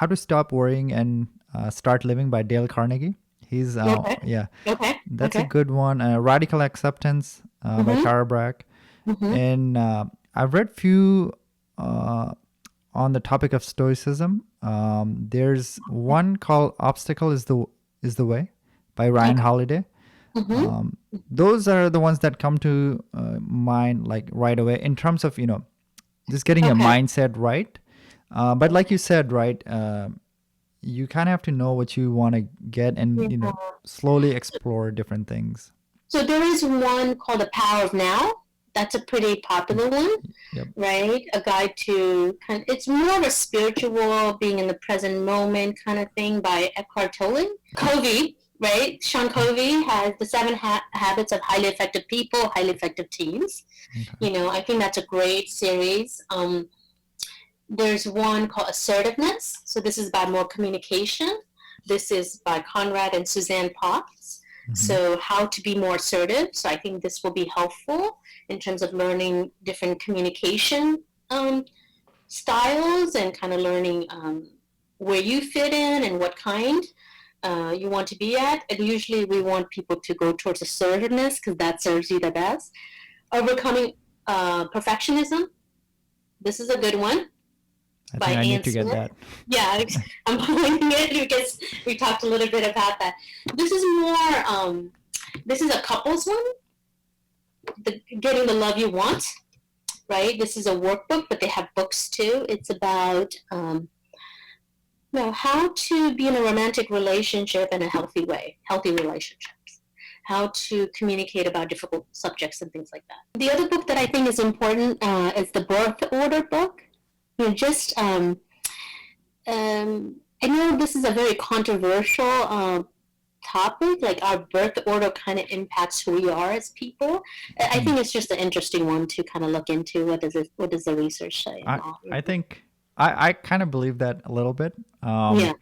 to Stop Worrying and Start Living by Dale Carnegie. He's Okay. yeah, Okay. that's a Okay. good one. Radical Acceptance by Mm-hmm. Tara Brach. Mm-hmm. And I've read few uh, on the topic of stoicism. There's one called Obstacle is the Way by Ryan Okay. Holiday. Mm-hmm. Those are the ones that come to mind like right away in terms of just getting your Okay. mindset right. But like you said, right, you kind of have to know what you want to get, and Yeah. slowly explore different things. So there is one called The Power of Now. That's a pretty popular one, Yep. right? A guide to it's more of a spiritual, being in the present moment kind of thing by Eckhart Tolle. Covey, right? Sean Covey has the seven habits of highly effective people, highly effective teams. Okay. I think that's a great series. There's one called Assertiveness. So this is about more communication. This is by Conrad and Suzanne Potts. Mm-hmm. So how to be more assertive. So I think this will be helpful in terms of learning different communication styles and kind of learning where you fit in and what kind you want to be at. And usually we want people to go towards assertiveness because that serves you the best. Overcoming perfectionism. This is a good one I by think I Anne need to get Smith. that. Yeah, I'm pointing it because we talked a little bit about that. This is more, this is a couples one, Getting the Love You Want, right? This is a workbook, but they have books too. It's about how to be in a romantic relationship in a healthy way, healthy relationships, how to communicate about difficult subjects and things like that. The other book that I think is important is the Birth Order book. Just I know this is a very controversial topic, like our birth order kind of impacts who we are as people. I think it's just an interesting one to kind of look into. What does the research say and I all? I think I kind of believe that a little bit. Yeah.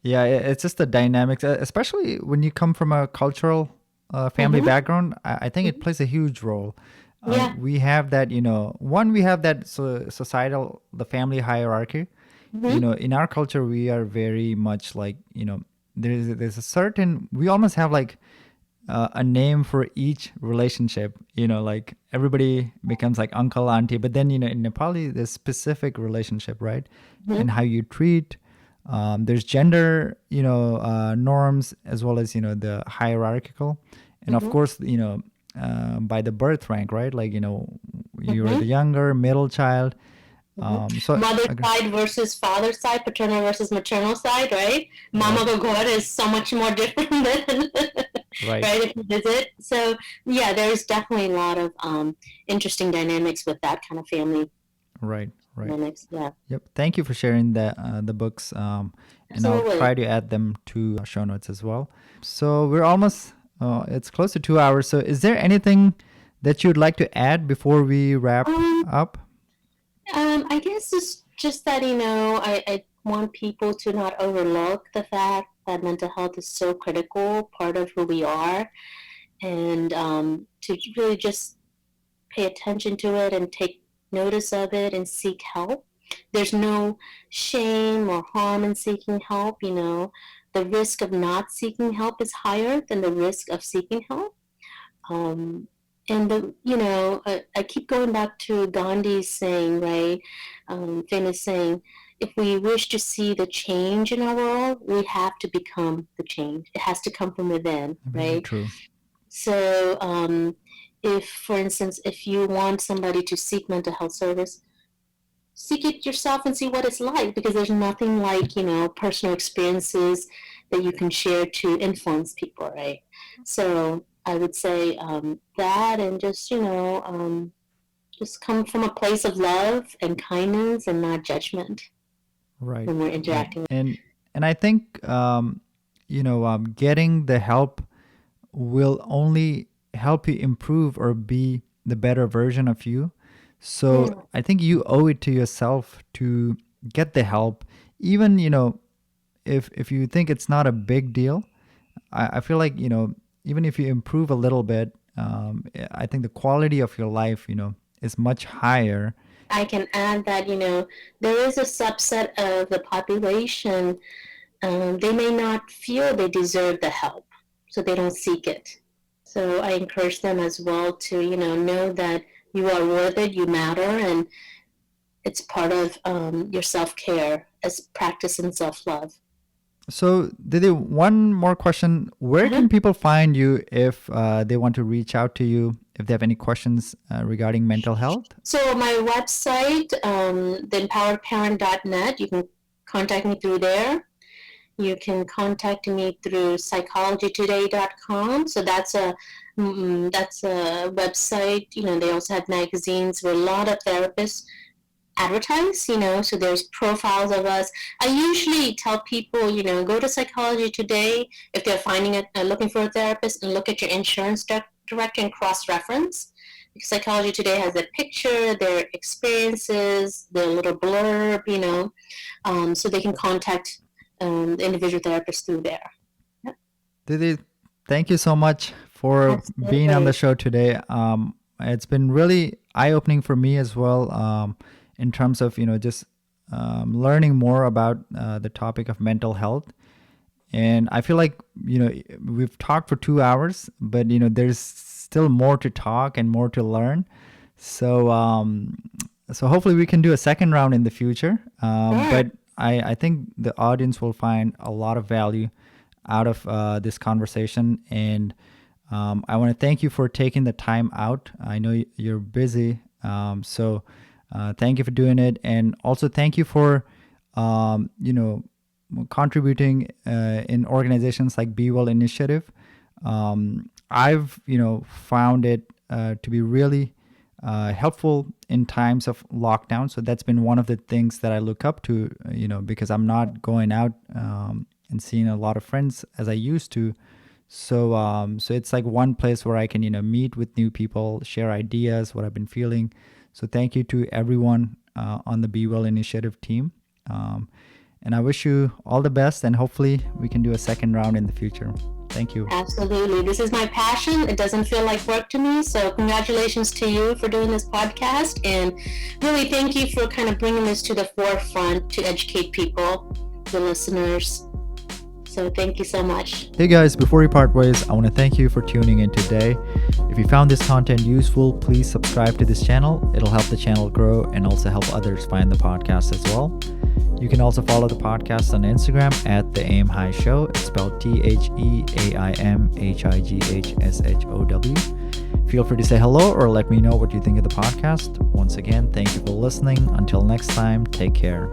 Yeah, it's just the dynamics, especially when you come from a cultural family Mm-hmm. background. I think it plays a huge role. Yeah. We have that, we have that societal, the family hierarchy. Mm-hmm. In our culture, we are very much like, there's a certain, we almost have like a name for each relationship. Like everybody becomes like uncle, auntie, but then in Nepali there's specific relationship, right? Mm-hmm. And how you treat. There's gender, norms, as well as the hierarchical, and of Mm-hmm. course by the birth rank, right? Like you're Mm-hmm. the younger middle child. Mother side versus father side, paternal versus maternal side, right? Mama ka ghar is so much more different than right. right if you visit. So yeah, there's definitely a lot of interesting dynamics with that kind of family Right. dynamics. Yeah, Yep. Thank you for sharing the books. And I'll absolutely. try to add them to show notes as well. So we're almost, it's close to 2 hours. So is there anything that you'd like to add before we wrap Um, up? I guess it's just that, I want people to not overlook the fact that mental health is so critical, part of who we are, and to really just pay attention to it and take notice of it and seek help. There's no shame or harm in seeking help. The risk of not seeking help is higher than the risk of seeking help. Um, and I keep going back to Gandhi's saying, right? Famous saying, if we wish to see the change in our world, we have to become the change. It has to come from within, Very right? true. So, if, for instance, if you want somebody to seek mental health service, seek it yourself and see what it's like, because there's nothing like, personal experiences that you can share to influence people, right? So I would say that, and just come from a place of love and kindness and not judgment Right. when we're Right. interacting. And I think getting the help will only help you improve or be the better version of you. So Yeah, I think you owe it to yourself to get the help, even if you think it's not a big deal. I feel like even if you improve a little bit, I think the quality of your life is much higher. I can add that, there is a subset of the population, they may not feel they deserve the help, so they don't seek it. So I encourage them as well to, know that you are worth it, you matter, and it's part of your self-care as practice in self-love. So, Didi, one more question. Where Uh-huh. can people find you if they want to reach out to you, if they have any questions regarding mental health? So my website, theempoweredparent.net, you can contact me through there. You can contact me through psychologytoday.com. So that's a website. They also have magazines where a lot of therapists advertise. So there's profiles of us. I usually tell people, go to Psychology Today if they're looking for a therapist, and look at your insurance directory and cross-reference. Because Psychology Today has their picture, their experiences, their little blurb, so they can contact the individual therapist through there. Yep. Didi, thank you so much for being on the Absolutely. show today. It's been really eye-opening for me as well, in terms of just learning more about the topic of mental health. And I feel like we've talked for 2 hours, but there's still more to talk and more to learn. So hopefully we can do a second round in the future. Sure. But I think the audience will find a lot of value out of this conversation. And I want to thank you for taking the time out. I know you're busy. So thank you for doing it. And also thank you for, contributing in organizations like Be Well Initiative. I've found it to be really helpful in times of lockdown. So that's been one of the things that I look up to, because I'm not going out and seeing a lot of friends as I used to. So it's like one place where I can meet with new people, share ideas, what I've been feeling. So thank you to everyone on the Be Well Initiative team. And I wish you all the best, and hopefully we can do a second round in the future. Thank you. Absolutely. This is my passion. It doesn't feel like work to me. So congratulations to you for doing this podcast. And really thank you for kind of bringing this to the forefront to educate people, the listeners. So thank you so much. Hey guys, before we part ways, I want to thank you for tuning in today. If you found this content useful, please subscribe to this channel. It'll help the channel grow and also help others find the podcast as well. You can also follow the podcast on Instagram at The Aim High Show. It's spelled TheAimHighshShow. Feel free to say hello or let me know what you think of the podcast. Once again, thank you for listening. Until next time, take care.